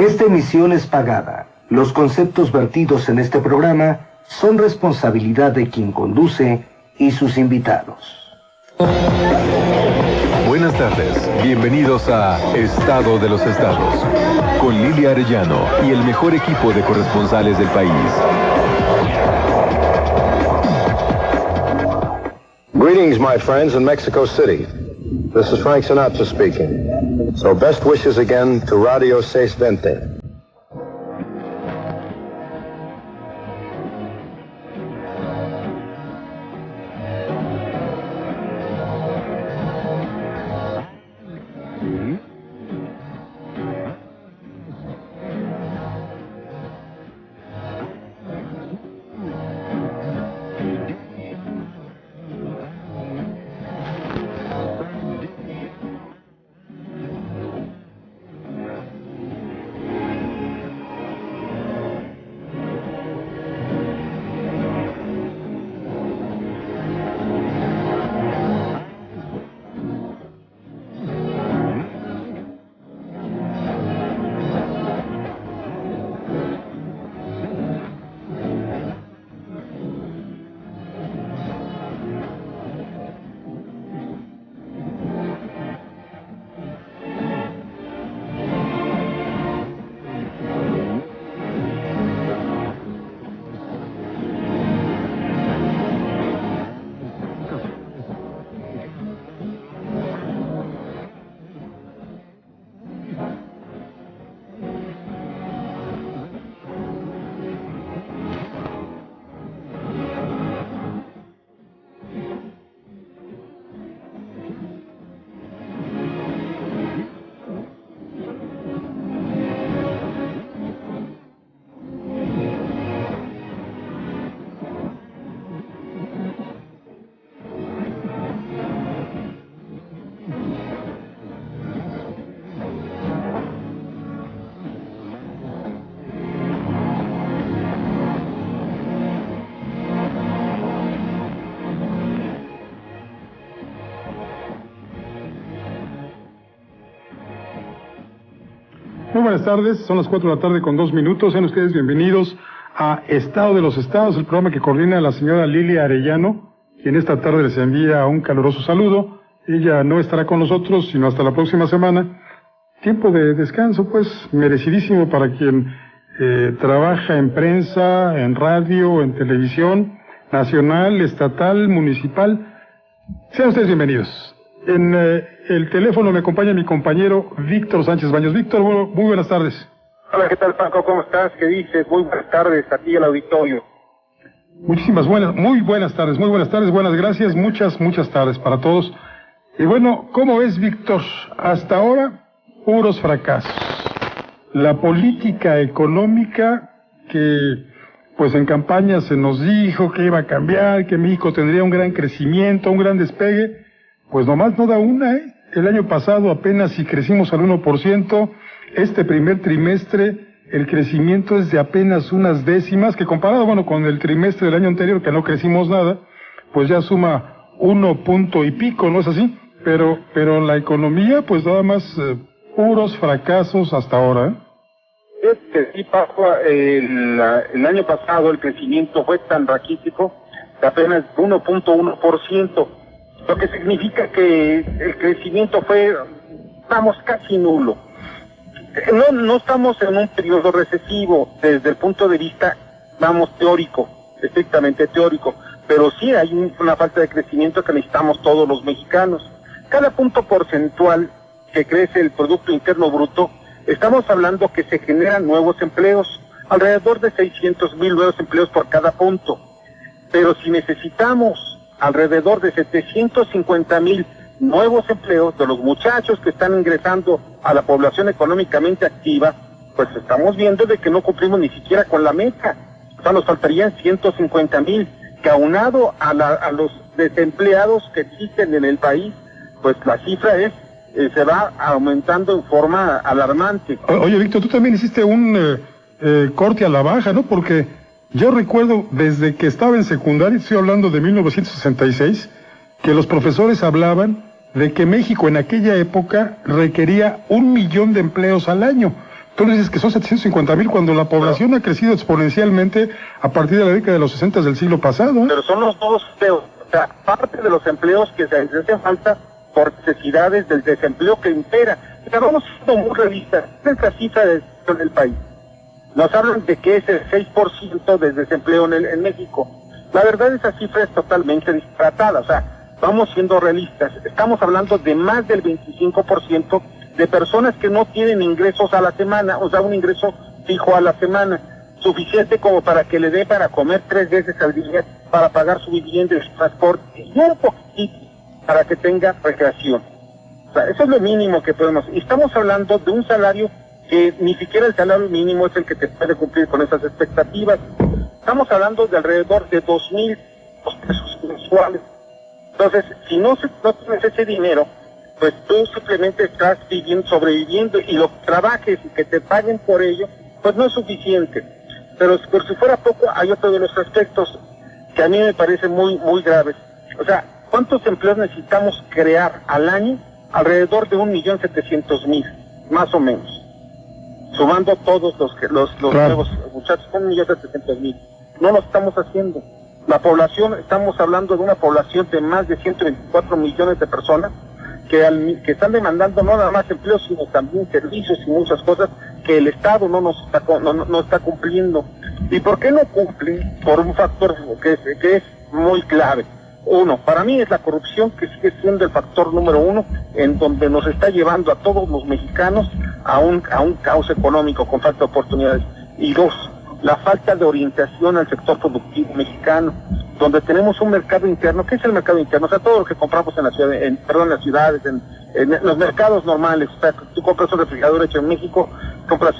Esta emisión es pagada. Los conceptos vertidos en este programa son responsabilidad de quien conduce y sus invitados. Buenas tardes, bienvenidos a Estado de los Estados, con Lilia Arellano y el mejor equipo de corresponsales del país. Greetings, my friends in Mexico City. This is Frank Sinatra speaking. So best wishes again to Radio 620. Muy buenas tardes, son las 4 de la tarde con 2 minutos. Sean ustedes bienvenidos a Estado de los Estados, el programa que coordina la señora Lilia Arellano, quien esta tarde les envía un caluroso saludo. Ella no estará con nosotros sino hasta la próxima semana. Tiempo de descanso, pues, merecidísimo para quien trabaja en prensa, en radio, en televisión, nacional, estatal, municipal. Sean ustedes bienvenidos. En el teléfono me acompaña mi compañero Víctor Sánchez Baños. Víctor, muy buenas tardes. Hola, ¿qué tal, Paco? ¿Cómo estás? ¿Qué dices? Muy buenas tardes a ti y al auditorio. Muy buenas tardes, buenas gracias, muchas tardes para todos. Y bueno, ¿cómo ves, Víctor? Hasta ahora, puros fracasos. La política económica que, pues en campaña se nos dijo que iba a cambiar, que México tendría un gran crecimiento, un gran despegue, pues nomás no da una, ¿eh? El año pasado apenas si crecimos al 1%, este primer trimestre el crecimiento es de apenas unas décimas, que comparado, bueno, con el trimestre del año anterior, que no crecimos nada, pues ya suma 1 punto y pico, ¿no es así? Pero la economía, pues nada más puros fracasos hasta ahora, ¿eh? Sí, Paco, el año pasado el crecimiento fue tan raquítico de apenas 1.1%. Lo que significa que el crecimiento fue, vamos, casi nulo. No estamos en un periodo recesivo desde el punto de vista, vamos, teórico, estrictamente teórico, pero sí hay una falta de crecimiento que necesitamos todos los mexicanos. Cada punto porcentual que crece el Producto Interno Bruto, estamos hablando que se generan nuevos empleos, alrededor de 600,000 nuevos empleos por cada punto. Pero si necesitamos alrededor de 750,000 nuevos empleos de los muchachos que están ingresando a la población económicamente activa, pues estamos viendo de que no cumplimos ni siquiera con la meta. O sea, nos faltarían 150,000, que aunado a los desempleados que existen en el país, pues la cifra se va aumentando en forma alarmante. Oye, Víctor, tú también hiciste un corte a la baja, ¿no? Porque yo recuerdo desde que estaba en secundaria, estoy hablando de 1966, que los profesores hablaban de que México en aquella época requería 1 millón de empleos al año, Tú le dices que son 750,000 cuando la población ha crecido exponencialmente a partir de la década de los 60 del siglo pasado. Pero son los dos empleos. O sea, parte de los empleos que se hacen falta por necesidades del desempleo que impera. O sea, vamos siendo muy realistas. Esta es la cifra del país. Nos hablan de que es el 6% de desempleo en México. La verdad, esa cifra es totalmente disparatada. O sea, vamos siendo realistas. Estamos hablando de más del 25% de personas que no tienen ingresos a la semana, o sea, un ingreso fijo a la semana, suficiente como para que le dé para comer 3 veces al día, para pagar su vivienda y su transporte, y un poquitito para que tenga recreación. O sea, eso es lo mínimo que podemos. Y estamos hablando de un salario que ni siquiera el salario mínimo es el que te puede cumplir con esas expectativas. Estamos hablando de alrededor de 2,000 pesos mensuales. Entonces, si no tienes ese dinero, pues tú simplemente estás sobreviviendo, y lo que trabajes y que te paguen por ello, pues no es suficiente. Pero por si fuera poco, hay otro de los aspectos que a mí me parece muy, muy graves. O sea, ¿cuántos empleos necesitamos crear al año? Alrededor de 1,700,000, más o menos. Sumando todos los nuevos muchachos, 1,700,000. No lo estamos haciendo. La población, estamos hablando de una población de más de 124 millones de personas, que están demandando no nada más empleos, sino también servicios y muchas cosas que el Estado no está cumpliendo. ¿Y por qué no cumplen? Por un factor que es muy clave. Uno, para mí es la corrupción, que sigue siendo el factor número 1, en donde nos está llevando a todos los mexicanos a un caos económico con falta de oportunidades. Y 2, la falta de orientación al sector productivo mexicano, donde tenemos un mercado interno. ¿Qué es el mercado interno? O sea, todo lo que compramos en las ciudades, en los mercados normales. O sea, tú compras un refrigerador hecho en México, compras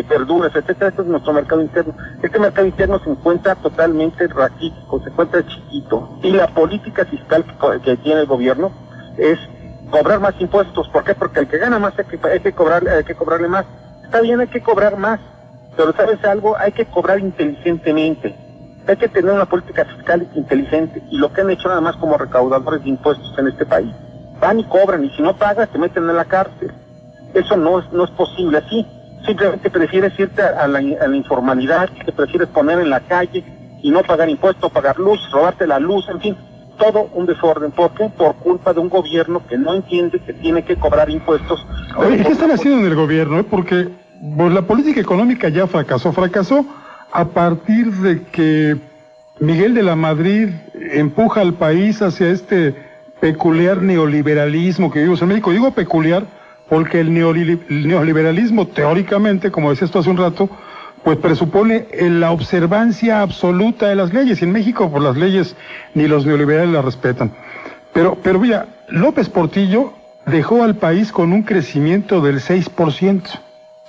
verduras, etcétera. Este es nuestro mercado interno. Este mercado interno se encuentra totalmente raquítico, se encuentra chiquito. Y la política fiscal que tiene el gobierno es cobrar más impuestos. ¿Por qué? Porque el que gana más hay que cobrarle más. Está bien, hay que cobrar más, pero ¿sabes algo? Hay que cobrar inteligentemente. Hay que tener una política fiscal inteligente, y lo que han hecho nada más como recaudadores de impuestos en este país. Van y cobran, y si no pagas te meten en la cárcel. Eso no es posible así. Simplemente prefieres irte a la informalidad, te prefieres poner en la calle y no pagar impuestos, pagar luz, robarte la luz, en fin, todo un desorden. ¿Por qué? Por culpa de un gobierno que no entiende que tiene que cobrar impuestos. Oye, ¿qué están haciendo en el gobierno? Porque pues, la política económica ya fracasó a partir de que Miguel de la Madrid empuja al país hacia este peculiar neoliberalismo que vivimos en México. Digo peculiar porque el neoliberalismo, teóricamente, como decías tú hace un rato, pues presupone la observancia absoluta de las leyes. Y en México, pues las leyes ni los neoliberales las respetan. Pero mira, López Portillo dejó al país con un crecimiento del 6%.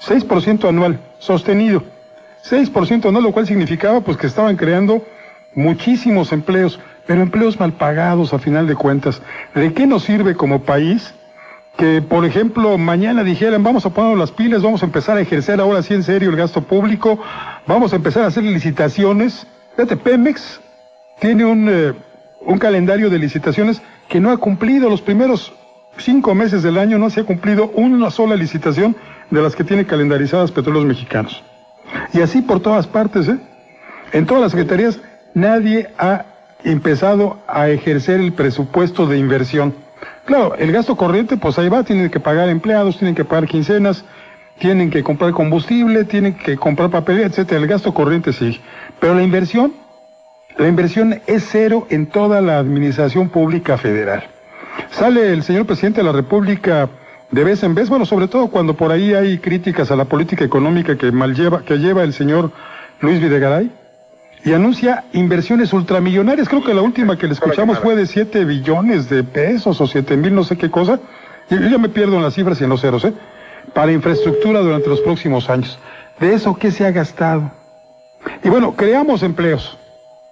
6% anual, sostenido. 6% anual, lo cual significaba pues que estaban creando muchísimos empleos, pero empleos mal pagados a final de cuentas. ¿De qué nos sirve como país que, por ejemplo, mañana dijeran vamos a poner las pilas, vamos a empezar a ejercer ahora sí en serio el gasto público, vamos a empezar a hacer licitaciones? Fíjate, Pemex tiene un calendario de licitaciones que no ha cumplido. Los primeros 5 meses del año no se ha cumplido una sola licitación de las que tiene calendarizadas Petróleos Mexicanos. Y así por todas partes, En todas las secretarías nadie ha empezado a ejercer el presupuesto de inversión. Claro, el gasto corriente, pues ahí va, tienen que pagar empleados, tienen que pagar quincenas, tienen que comprar combustible, tienen que comprar papel, etcétera. El gasto corriente sí. Pero la inversión es cero en toda la administración pública federal. Sale el señor presidente de la República de vez en vez, bueno, sobre todo cuando por ahí hay críticas a la política económica que lleva el señor Luis Videgaray, y anuncia inversiones ultramillonarias. Creo que la última que le escuchamos fue de 7 billones de pesos o 7,000 no sé qué cosa. Yo ya me pierdo en las cifras y en los ceros, para infraestructura durante los próximos años. ¿De eso qué se ha gastado? Y bueno, creamos empleos,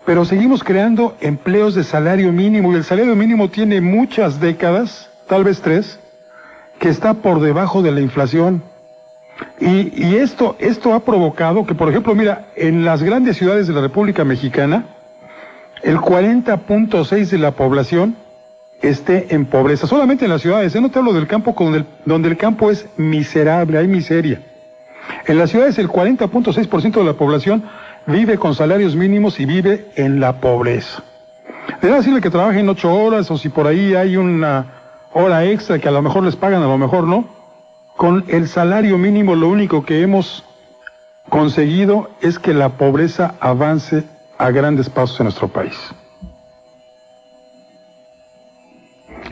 pero seguimos creando empleos de salario mínimo, y el salario mínimo tiene muchas décadas, tal vez 3, que está por debajo de la inflación. Y esto ha provocado que, por ejemplo, mira, en las grandes ciudades de la República Mexicana, el 40.6% de la población esté en pobreza. Solamente en las ciudades, no te hablo del campo, donde el campo es miserable, hay miseria. En las ciudades el 40.6% de la población vive con salarios mínimos y vive en la pobreza. De nada sirve que trabajen 8 horas o si por ahí hay una hora extra que a lo mejor les pagan, a lo mejor no. Con el salario mínimo lo único que hemos conseguido es que la pobreza avance a grandes pasos en nuestro país.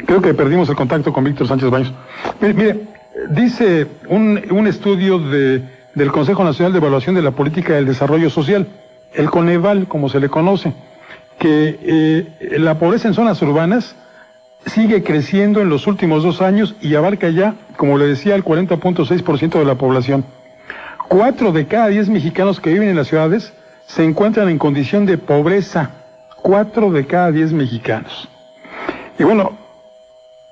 Creo que perdimos el contacto con Víctor Sánchez Baños. Mire, dice un estudio del Consejo Nacional de Evaluación de la Política del Desarrollo Social, el Coneval, como se le conoce, que la pobreza en zonas urbanas sigue creciendo en los últimos 2 años y abarca ya, como le decía, el 40.6% de la población. 4 de cada 10 mexicanos que viven en las ciudades se encuentran en condición de pobreza. 4 de cada 10 mexicanos. Y bueno,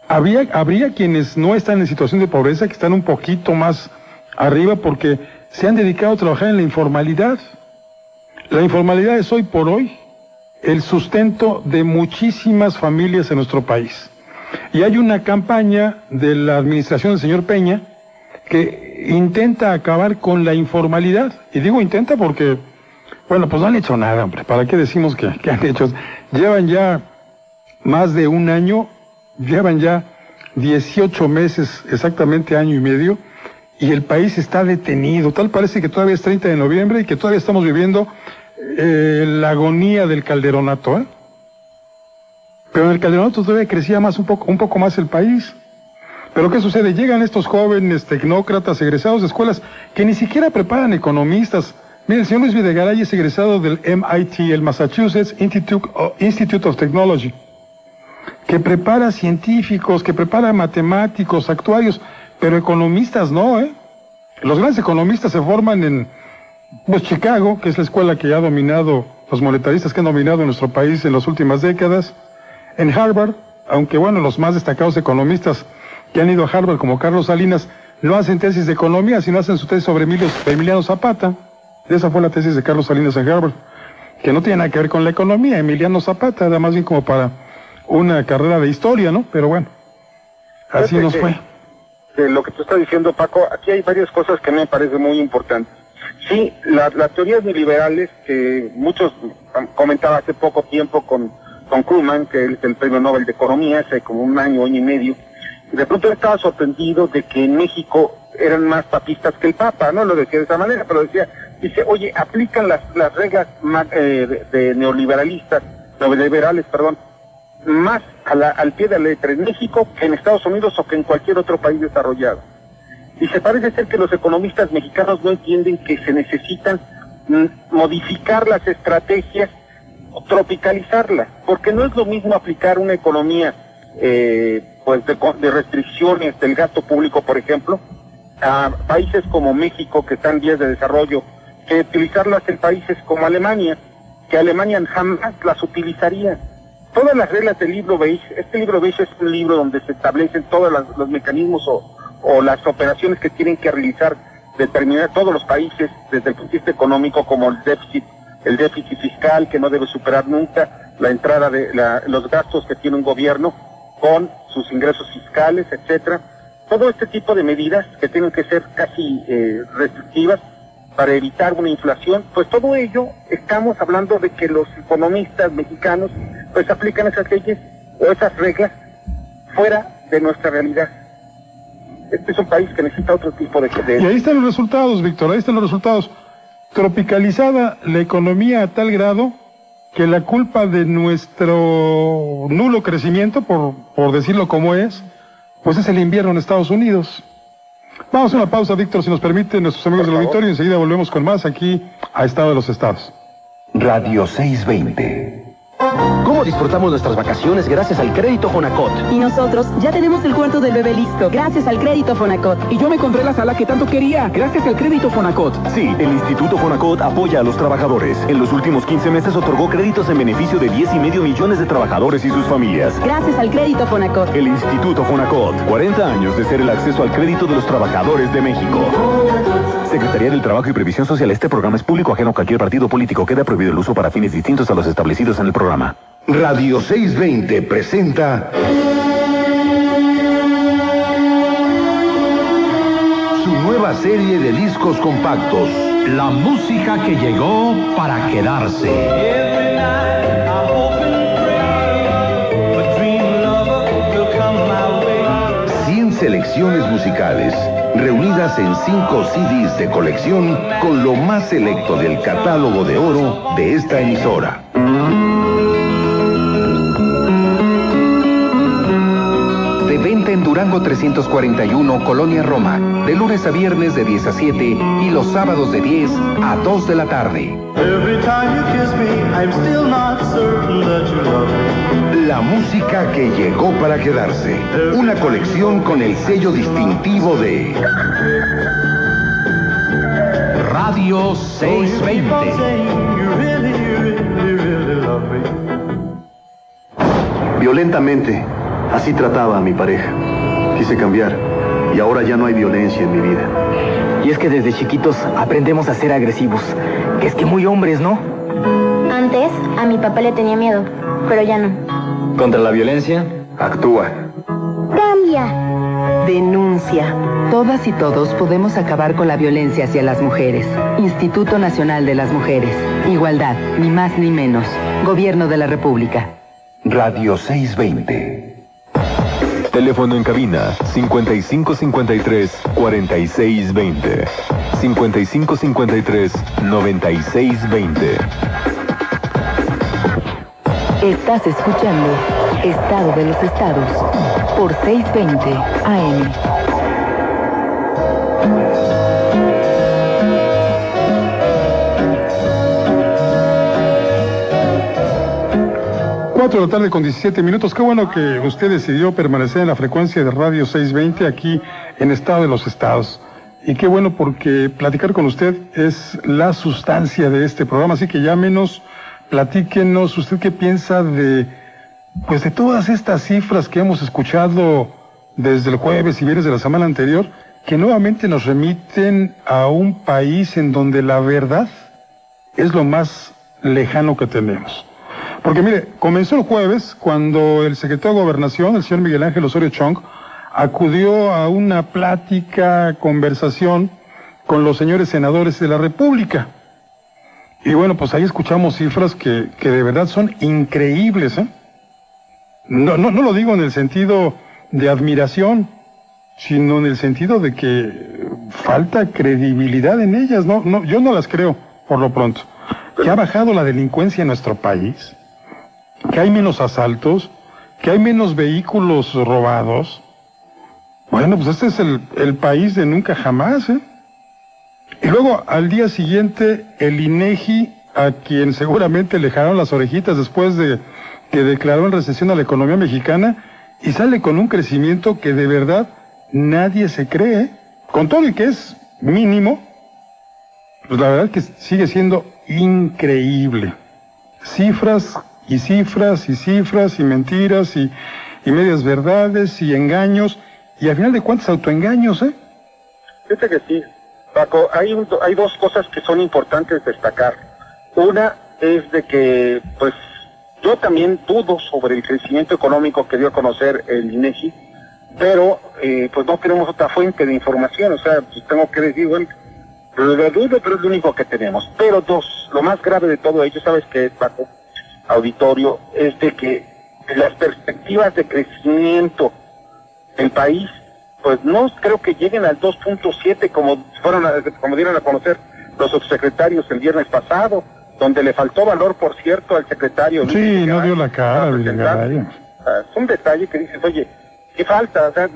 habría quienes no están en situación de pobreza, que están un poquito más arriba porque se han dedicado a trabajar en la informalidad. La informalidad es hoy por hoy el sustento de muchísimas familias en nuestro país. Y hay una campaña de la administración del señor Peña que intenta acabar con la informalidad. Y digo intenta porque, bueno, pues no han hecho nada, hombre. ¿Para qué decimos que han hecho? Llevan ya más de 1 año, llevan ya 18 meses, exactamente año y medio, y el país está detenido. Tal parece que todavía es 30 de noviembre y que todavía estamos viviendo la agonía del calderonato, ¿eh? Pero en el calderonato todavía crecía más un poco más el país. Pero ¿qué sucede? Llegan estos jóvenes tecnócratas egresados de escuelas que ni siquiera preparan economistas. Mire, el señor Luis Videgaray es egresado del MIT, el Massachusetts Institute of Technology, que prepara científicos, que prepara matemáticos, actuarios, pero economistas no, ¿eh? Los grandes economistas se forman en Chicago, que es la escuela que ha dominado, los monetaristas que han dominado en nuestro país en las últimas décadas, en Harvard, aunque bueno, los más destacados economistas que han ido a Harvard, como Carlos Salinas, no hacen tesis de economía, sino hacen su tesis sobre Emiliano Zapata. Esa fue la tesis de Carlos Salinas en Harvard, que no tiene nada que ver con la economía. Emiliano Zapata era más bien como para una carrera de historia, ¿no? Pero bueno, así nos fue. De lo que tú estás diciendo, Paco, aquí hay varias cosas que me parecen muy importantes. Sí, las teorías neoliberales que muchos comentaba hace poco tiempo con Krugman, que es el premio Nobel de Economía, hace como 1 año y medio, y de pronto estaba sorprendido de que en México eran más papistas que el Papa, no lo decía de esa manera, pero dice, oye, aplican las reglas de neoliberales, más al pie de la letra en México que en Estados Unidos o que en cualquier otro país desarrollado. Y se parece ser que los economistas mexicanos no entienden que se necesitan modificar las estrategias, tropicalizarlas, porque no es lo mismo aplicar una economía de restricciones del gasto público, por ejemplo, a países como México, que están en vías de desarrollo, que utilizarlas en países como Alemania, que Alemania jamás las utilizaría. Todas las reglas del libro beige, este libro beige es un libro donde se establecen todos los mecanismos o las operaciones que tienen que realizar determinar todos los países desde el punto de vista económico, como el déficit fiscal que no debe superar nunca, la entrada de los gastos que tiene un gobierno con sus ingresos fiscales, etcétera. Todo este tipo de medidas que tienen que ser casi restrictivas para evitar una inflación, pues todo ello estamos hablando de que los economistas mexicanos pues aplican esas leyes o esas reglas fuera de nuestra realidad. Este es un país que necesita otro tipo de... Y ahí están los resultados, Víctor, ahí están los resultados. Tropicalizada la economía a tal grado que la culpa de nuestro nulo crecimiento, por decirlo como es, pues es el invierno en Estados Unidos. Vamos a una pausa, Víctor, si nos permiten nuestros amigos del auditorio, y enseguida volvemos con más aquí a Estado de los Estados. Radio 620. ¿Cómo disfrutamos nuestras vacaciones gracias al crédito Fonacot? Y nosotros ya tenemos el cuarto del bebé listo, gracias al crédito Fonacot. Y yo me encontré la sala que tanto quería, gracias al crédito Fonacot. Sí, el Instituto Fonacot apoya a los trabajadores. En los últimos 15 meses otorgó créditos en beneficio de 10,5 millones de trabajadores y sus familias. Gracias al crédito Fonacot. El Instituto Fonacot, 40 años de ser el acceso al crédito de los trabajadores de México. Secretaría del Trabajo y Previsión Social. Este programa es público ajeno a cualquier partido político. Queda prohibido el uso para fines distintos a los establecidos en el programa. Radio 620 presenta su nuevo nueva serie de discos compactos. La música que llegó para quedarse. Selecciones musicales, reunidas en 5 CDs de colección con lo más selecto del catálogo de oro de esta emisora. De venta en Durango 341, Colonia Roma, de lunes a viernes de 10 a 7 y los sábados de 10 a 2 de la tarde. La música que llegó para quedarse. Una colección con el sello distintivo de Radio 620. Violentamente, así trataba a mi pareja. Quise cambiar y ahora ya no hay violencia en mi vida. Y es que desde chiquitos aprendemos a ser agresivos. Es que muy hombres, ¿no? Antes, a mi papá le tenía miedo, pero ya no. Contra la violencia, actúa. Cambia. Denuncia. Todas y todos podemos acabar con la violencia hacia las mujeres. Instituto Nacional de las Mujeres. Igualdad, ni más ni menos. Gobierno de la República. Radio 620. Teléfono en cabina 5553-4620. 5553-9620. Estás escuchando Estado de los Estados por 620 AM. De la tarde con 17 minutos. Qué bueno que usted decidió permanecer en la frecuencia de Radio 620 aquí en Estado de los Estados. Y qué bueno porque platicar con usted es la sustancia de este programa. Así que llámenos, platíquenos usted qué piensa de todas estas cifras que hemos escuchado desde el jueves y viernes de la semana anterior, que nuevamente nos remiten a un país en donde la verdad es lo más lejano que tenemos. Porque mire, comenzó el jueves cuando el secretario de Gobernación, el señor Miguel Ángel Osorio Chong, acudió a una plática, conversación con los señores senadores de la República. Y bueno, pues ahí escuchamos cifras que de verdad son increíbles, ¿eh? No lo digo en el sentido de admiración, sino en el sentido de que falta credibilidad en ellas. Yo no las creo, por lo pronto. Que ha bajado la delincuencia en nuestro país, que hay menos asaltos, que hay menos vehículos robados. Bueno, pues este es el país de nunca jamás, ¿eh? Y luego, al día siguiente, el INEGI, a quien seguramente le jalaron las orejitas después de que declaró en recesión a la economía mexicana, y sale con un crecimiento que de verdad nadie se cree, ¿eh? Con todo y que es mínimo, pues la verdad es que sigue siendo increíble. Cifras y cifras y cifras y mentiras y medias verdades y engaños, y al final de cuentas autoengaños, ¿eh? Fíjate que sí, Paco, hay dos cosas que son importantes destacar. Una es de que, pues, yo también dudo sobre el crecimiento económico que dio a conocer el INEGI, pero pues no tenemos otra fuente de información. O sea, pues tengo que decir, bueno, lo dudo, pero es lo único que tenemos. Pero dos, lo más grave de todo ello, ¿sabes qué es, Paco? Auditorio, es de que las perspectivas de crecimiento del país, pues no creo que lleguen al 2.7 como dieron a conocer los subsecretarios el viernes pasado, donde le faltó valor, por cierto, al secretario. Sí, no dio la cara, Villagaray. Es un detalle que dices, oye, ¿qué falta? O sea,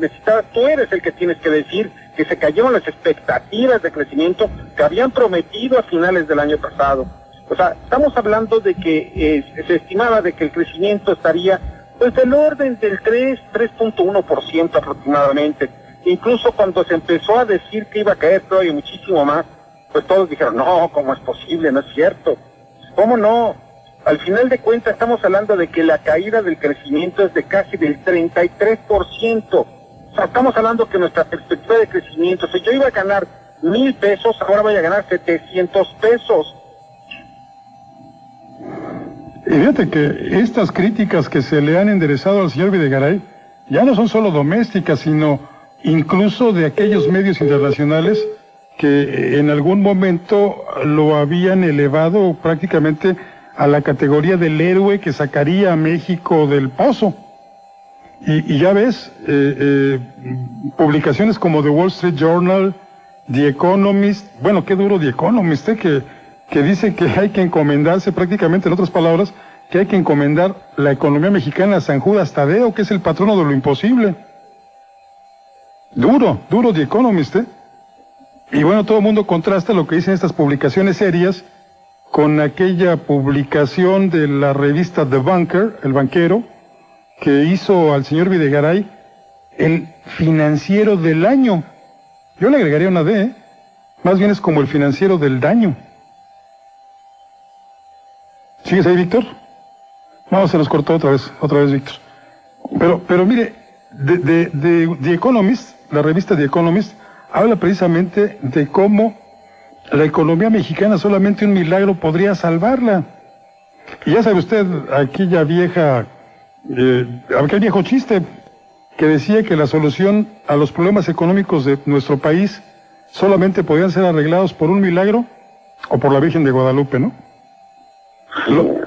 tú eres el que tienes que decir que se cayeron las expectativas de crecimiento que habían prometido a finales del año pasado. O sea, estamos hablando de que se estimaba de que el crecimiento estaría pues del orden del 3.1% aproximadamente. Incluso cuando se empezó a decir que iba a caer todavía muchísimo más, pues todos dijeron, no, ¿cómo es posible? No es cierto. ¿Cómo no? Al final de cuentas estamos hablando de que la caída del crecimiento es de casi del 33%. O sea, estamos hablando que nuestra perspectiva de crecimiento, si yo iba a ganar 1,000 pesos, ahora voy a ganar 700 pesos. Y fíjate que estas críticas que se le han enderezado al señor Videgaray ya no son solo domésticas, sino incluso de aquellos medios internacionales que en algún momento lo habían elevado prácticamente a la categoría del héroe que sacaría a México del pozo. Y ya ves, publicaciones como The Wall Street Journal, The Economist, bueno, qué duro The Economist, que dice que hay que encomendarse, prácticamente en otras palabras, que hay que encomendar la economía mexicana a San Judas Tadeo, que es el patrono de lo imposible. Duro The Economist, Y bueno, todo el mundo contrasta lo que dicen estas publicaciones serias con aquella publicación de la revista The Banker, El Banquero, que hizo al señor Videgaray el financiero del año. Yo le agregaría una D, más bien es como el financiero del daño. ¿Sigues ahí, Víctor? No, se nos cortó otra vez, Víctor. Pero mire, de The Economist, la revista The Economist, habla precisamente de cómo la economía mexicana solamente un milagro podría salvarla. Y ya sabe usted, aquel viejo chiste que decía que la solución a los problemas económicos de nuestro país solamente podían ser arreglados por un milagro o por la Virgen de Guadalupe, ¿no?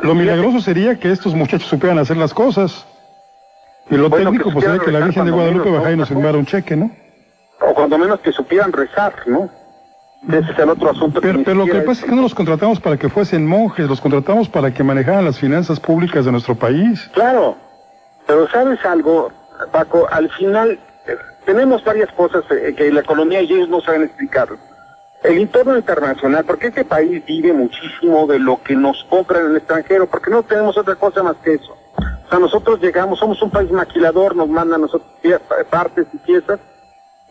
Lo milagroso sería que estos muchachos supieran hacer las cosas. Y lo técnico pues sería que la Virgen de Guadalupe bajara y nos firmara un cheque, ¿no? O cuando menos que supieran rezar, ¿no? Ese es el otro asunto. Pero lo que pasa es que no los contratamos para que fuesen monjes, los contratamos para que manejaran las finanzas públicas de nuestro país. Claro, pero ¿sabes algo, Paco? Al final tenemos varias cosas que la economía y ellos no saben explicar. El entorno internacional, porque este país vive muchísimo de lo que nos compran en el extranjero, porque no tenemos otra cosa más que eso. O sea, nosotros llegamos, somos un país maquilador, nos mandan nosotros partes y piezas,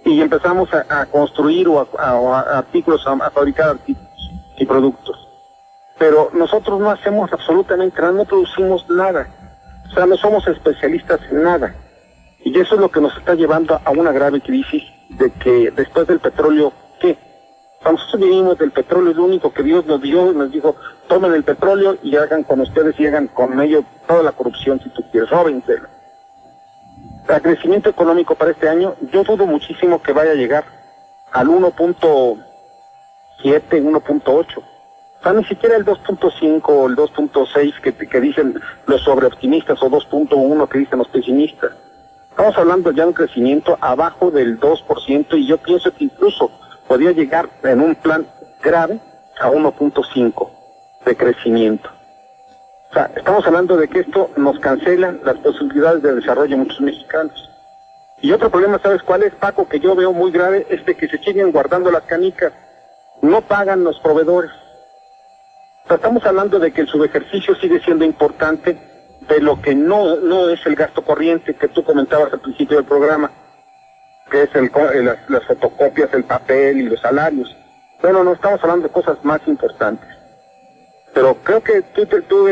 y empezamos a construir o a artículos, a fabricar artículos y productos. Pero nosotros no hacemos absolutamente nada, no producimos nada. O sea, no somos especialistas en nada. Y eso es lo que nos está llevando a una grave crisis de que después del petróleo, ¿qué? O sea, nosotros vivimos del petróleo, es lo único que Dios nos dio, nos dijo, tomen el petróleo y hagan con ustedes y hagan con ello toda la corrupción si tú quieres, róbenselo. El crecimiento económico para este año, yo dudo muchísimo que vaya a llegar al 1.7, 1.8. O sea, ni siquiera el 2.5 o el 2.6 que dicen los sobreoptimistas o 2.1 que dicen los pesimistas. Estamos hablando ya de un crecimiento abajo del 2% y yo pienso que incluso podría llegar en un plan grave a 1.5 de crecimiento. O sea, estamos hablando de que esto nos cancela las posibilidades de desarrollo de muchos mexicanos. Y otro problema, ¿sabes cuál es, Paco? Que yo veo muy grave, es de que se siguen guardando las canicas. No pagan los proveedores. O sea, estamos hablando de que el subejercicio sigue siendo importante de lo que no es el gasto corriente que tú comentabas al principio del programa, que es las fotocopias, el papel y los salarios. Bueno, no estamos hablando de cosas más importantes. Pero creo que tú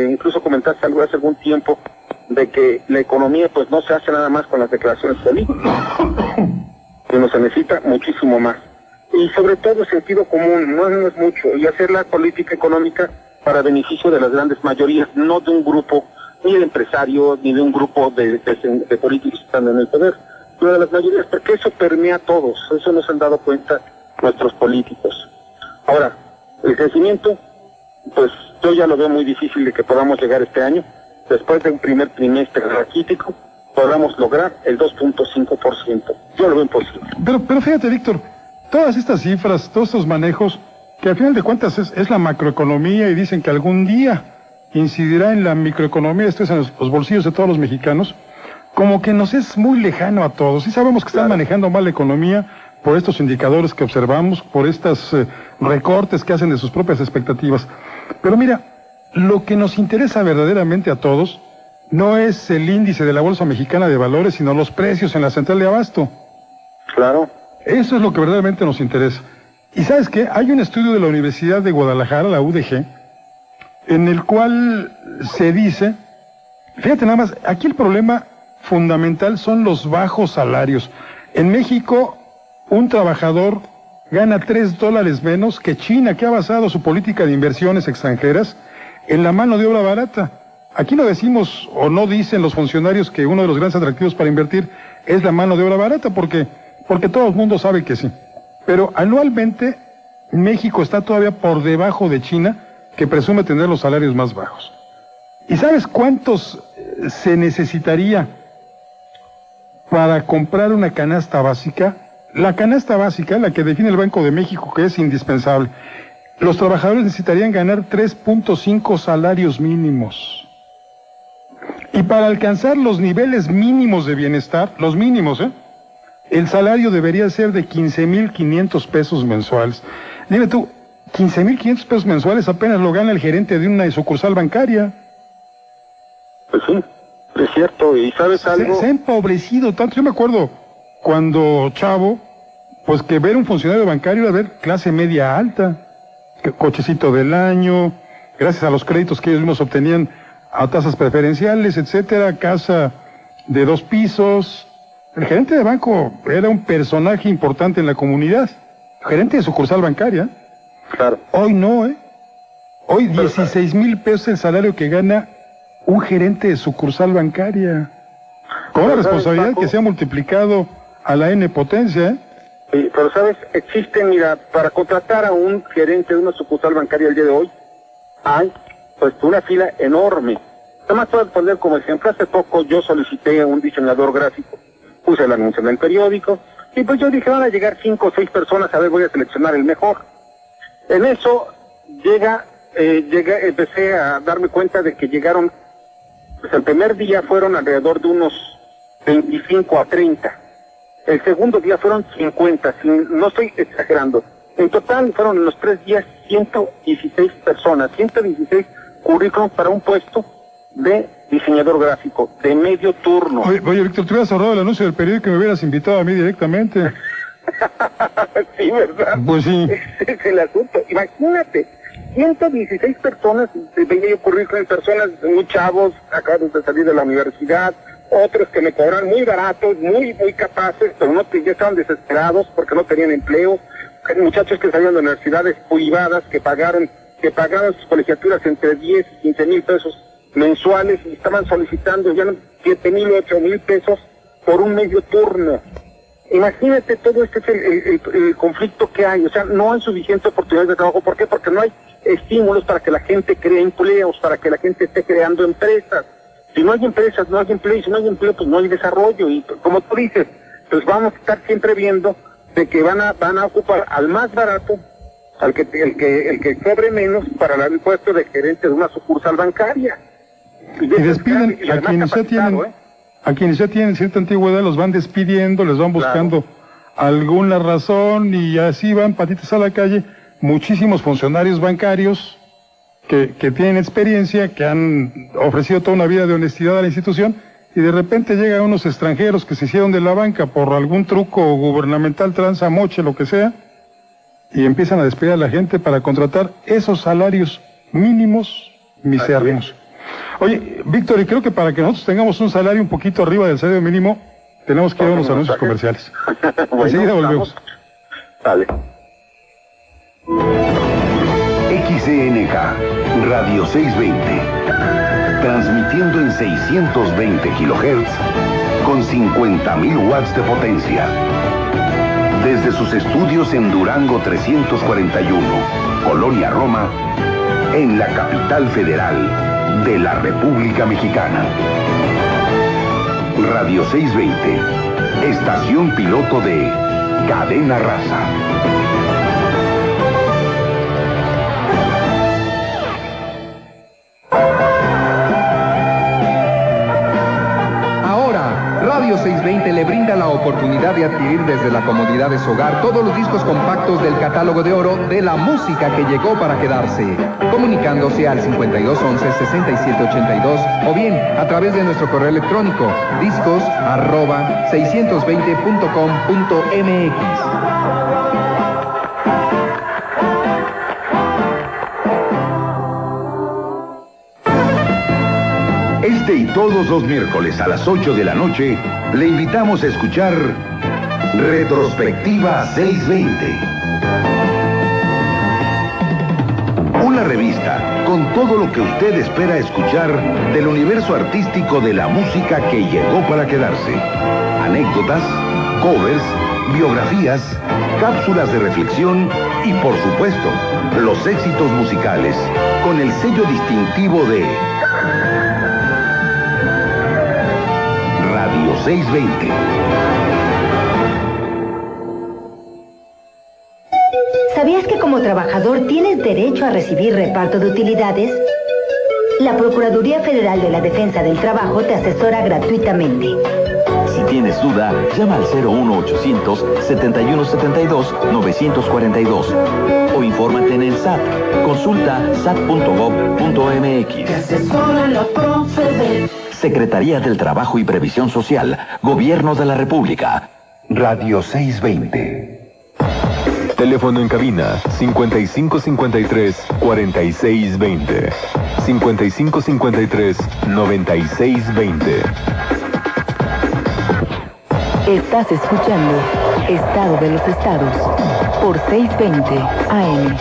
incluso comentaste algo hace algún tiempo de que la economía pues no se hace nada más con las declaraciones políticas, sino se necesita muchísimo más. Y sobre todo sentido común, no es mucho, y hacer la política económica para beneficio de las grandes mayorías, no de un grupo ni de empresarios, ni de un grupo de políticos que están en el poder, sino de las mayorías, porque eso permea a todos, eso no se han dado cuenta nuestros políticos. Ahora, el crecimiento, pues yo ya lo veo muy difícil de que podamos llegar este año. Después de un primer trimestre raquítico, podamos lograr el 2.5%. Yo lo veo imposible. Pero fíjate, Víctor, todas estas cifras, todos estos manejos, que al final de cuentas es la macroeconomía y dicen que algún día incidirá en la microeconomía, esto es en los bolsillos de todos los mexicanos, como que nos es muy lejano a todos. Sí sabemos que están manejando mal la economía por estos indicadores que observamos, por estos recortes que hacen de sus propias expectativas. Pero mira, lo que nos interesa verdaderamente a todos no es el índice de la Bolsa Mexicana de Valores, sino los precios en la central de abasto. Claro. Eso es lo que verdaderamente nos interesa. Y ¿sabes qué? Hay un estudio de la Universidad de Guadalajara, la UDG, en el cual se dice, fíjate nada más, aquí el problema fundamental son los bajos salarios. En México, un trabajador gana $3 menos que China, que ha basado su política de inversiones extranjeras en la mano de obra barata. Aquí no decimos o no dicen los funcionarios que uno de los grandes atractivos para invertir es la mano de obra barata, porque todo el mundo sabe que sí. Pero anualmente México está todavía por debajo de China, que presume tener los salarios más bajos. ¿Y sabes cuántos se necesitaría para comprar una canasta básica? La canasta básica, la que define el Banco de México, que es indispensable. Los trabajadores necesitarían ganar 3.5 salarios mínimos. Y para alcanzar los niveles mínimos de bienestar, los mínimos, el salario debería ser de 15,500 pesos mensuales. Dime tú, 15,500 pesos mensuales apenas lo gana el gerente de una sucursal bancaria. Pues sí, es cierto. ¿Y sabes algo? Se ha empobrecido tanto. Yo me acuerdo cuando chavo, pues que ver un funcionario bancario era ver clase media alta, cochecito del año, gracias a los créditos que ellos mismos obtenían a tasas preferenciales, etcétera, casa de 2 pisos. El gerente de banco era un personaje importante en la comunidad, gerente de sucursal bancaria. Claro. Hoy no, Hoy 16,000 pesos el salario que gana un gerente de sucursal bancaria. Con la responsabilidad, Paco, que se ha multiplicado a la N potencia, Sí, pero sabes, existen, mira, para contratar a un gerente de una sucursal bancaria el día de hoy, hay pues una fila enorme. Además, puedo poner como ejemplo, hace poco yo solicité a un diseñador gráfico, puse el anuncio en el periódico, y pues yo dije, van a llegar 5 o 6 personas, a ver, voy a seleccionar el mejor. En eso empecé a darme cuenta de que llegaron, pues el primer día fueron alrededor de unos 25 a 30. El segundo día fueron 50, no estoy exagerando. En total fueron en los 3 días 116 personas, 116 currículums para un puesto de diseñador gráfico, de medio turno. Oye, Víctor, te hubieras ahorrado el anuncio del periódico y me hubieras invitado a mí directamente. Sí, ¿verdad? Pues sí. Ese es el asunto. Imagínate, 116 personas, veía yo currículum, personas muy chavos, acabaron de salir de la universidad, otros que me cobran muy baratos, muy capaces, pero no, ya estaban desesperados porque no tenían empleo, muchachos que salían de universidades privadas que pagaban sus colegiaturas entre 10 y 15 mil pesos mensuales y estaban solicitando ya 7,000 o 8,000 pesos por un medio turno. Imagínate, todo este es el conflicto que hay. O sea, no hay suficiente oportunidades de trabajo. ¿Por qué? Porque no hay estímulos para que la gente cree empleos, para que la gente esté creando empresas. Si no hay empresas, no hay empleo, y si no hay empleo, pues no hay desarrollo. Y como tú dices, pues vamos a estar siempre viendo de que van a ocupar al más barato, el que cobre menos para el puesto de gerente de una sucursal bancaria. Y despiden a quienes ya tienen cierta antigüedad, los van despidiendo, les van buscando alguna razón y así van patitas a la calle. Muchísimos funcionarios bancarios que tienen experiencia, que han ofrecido toda una vida de honestidad a la institución, y de repente llegan unos extranjeros que se hicieron de la banca por algún truco gubernamental, tranza, moche, lo que sea, y empiezan a despedir a la gente para contratar esos salarios mínimos misérrimos. Oye, Víctor, y creo que para que nosotros tengamos un salario un poquito arriba del salario mínimo, tenemos que ir a unos anuncios comerciales. Bueno, enseguida volvemos. Dale. XCNK, Radio 620, transmitiendo en 620 kHz con 50,000 watts de potencia. Desde sus estudios en Durango 341, Colonia Roma, en la capital federal de la República Mexicana. Radio 620, estación piloto de Cadena Raza. Radio 620 le brinda la oportunidad de adquirir desde la comodidad de su hogar todos los discos compactos del catálogo de oro de la música que llegó para quedarse, comunicándose al 5211-6782 o bien a través de nuestro correo electrónico discos@620.com.mx. Este y todos los miércoles a las 8 de la noche, le invitamos a escuchar Retrospectiva 620. Una revista con todo lo que usted espera escuchar del universo artístico de la música que llegó para quedarse. Anécdotas, covers, biografías, cápsulas de reflexión y, por supuesto, los éxitos musicales, con el sello distintivo de Radio 620. ¿Sabías que como trabajador tienes derecho a recibir reparto de utilidades? La Procuraduría Federal de la Defensa del Trabajo te asesora gratuitamente. Si tienes duda, llama al 01800-7172-942 o infórmate en el SAT. Consulta sat.gov.mx. Secretaría del Trabajo y Previsión Social, Gobierno de la República. Radio 620. Teléfono en cabina 5553-4620. 5553-9620. Estás escuchando Estado de los Estados por 620 AM.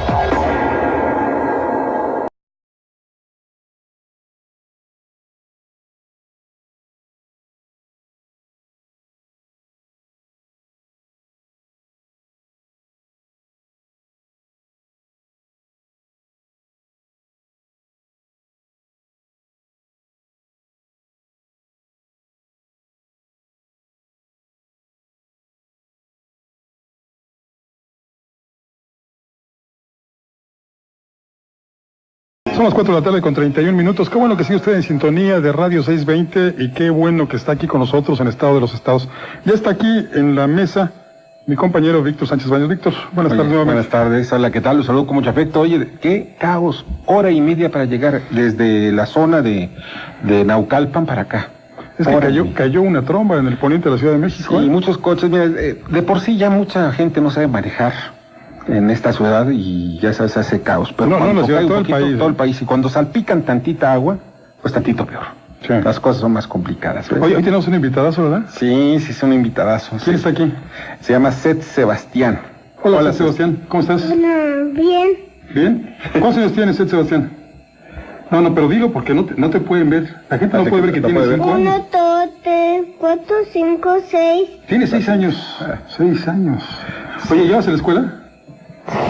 Son las 4 de la tarde con 31 minutos. Qué bueno que sigue usted en sintonía de Radio 620 y qué bueno que está aquí con nosotros en Estado de los Estados. Ya está aquí en la mesa mi compañero Víctor Sánchez Baños. Víctor, buenas tardes nuevamente. Buenas tardes, hola, ¿qué tal? Los saludo con mucho afecto. Oye, qué caos, hora y media para llegar desde la zona de Naucalpan para acá. Es que cayó una tromba en el poniente de la Ciudad de México. Sí, muchos coches, mira, de por sí ya mucha gente no sabe manejar en esta ciudad y ya sabes, hace caos. Pero no, la ciudad, todo el país. Y cuando salpican tantita agua, pues tantito peor. Sí. Las cosas son más complicadas. ¿Ves? Oye, hoy tenemos un invitadazo, ¿verdad? Sí, es un invitadazo. ¿Quién está aquí? Se llama Seth Sebastián. Hola, Sebastián, ¿cómo estás? Hola, bien. ¿Bien? ¿Cuántos años tienes, Seth Sebastián? No, pero dilo porque no te pueden ver. La gente no puede ver que tienes 5 años. 1, 2, 3, 4, 5, 6. Tienes 6 años. 6 años. Oye, ¿llevas a la escuela?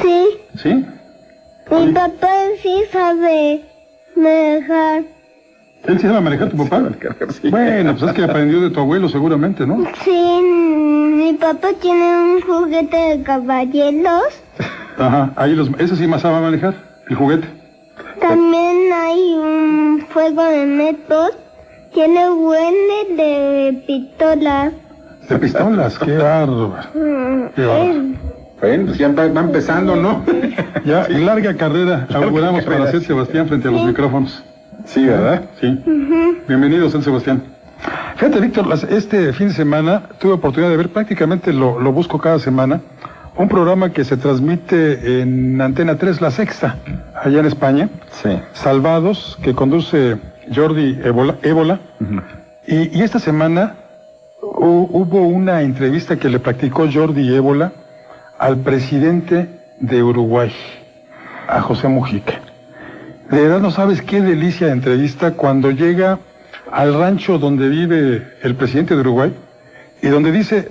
Sí. ¿Sí? Mi papá sí sabe manejar. ¿Él sí sabe manejar, tu papá? Sí. Bueno, pues es que aprendió de tu abuelo seguramente, ¿no? Sí, mi papá tiene un juguete de caballeros. Ajá, ese sí más sabe manejar, el juguete. También hay un juego de metros. Tiene buenas de pistolas. ¿De pistolas? ¡Qué bárbaro! ¡Qué bárbaro! Bueno, pues ya va empezando, ¿no? Ya, y larga carrera auguramos para Seth Sebastián frente a los micrófonos. Sí, ¿verdad? Sí. Bienvenido, Seth Sebastián. Fíjate, Víctor, este fin de semana tuve oportunidad de ver, prácticamente lo busco cada semana, un programa que se transmite en Antena 3, La Sexta, allá en España. Sí. Salvados, que conduce Jordi Évola. Y esta semana hubo una entrevista que le practicó Jordi Évola al presidente de Uruguay, a José Mujica. De verdad no sabes qué delicia de entrevista cuando llega al rancho donde vive el presidente de Uruguay y donde dice,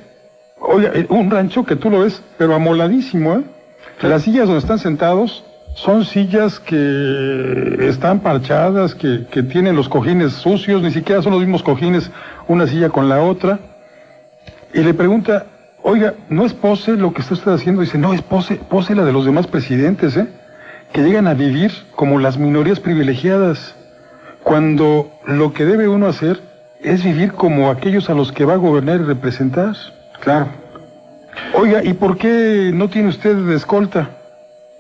oye, un rancho que tú lo ves, pero amoladísimo, ¿eh? Las sillas donde están sentados son sillas que están parchadas, que tienen los cojines sucios, ni siquiera son los mismos cojines una silla con la otra. Y le pregunta, oiga, ¿no es pose lo que está usted haciendo? Dice, no, es pose la de los demás presidentes, que llegan a vivir como las minorías privilegiadas, cuando lo que debe uno hacer es vivir como aquellos a los que va a gobernar y representar. Claro. Oiga, ¿y por qué no tiene usted de escolta?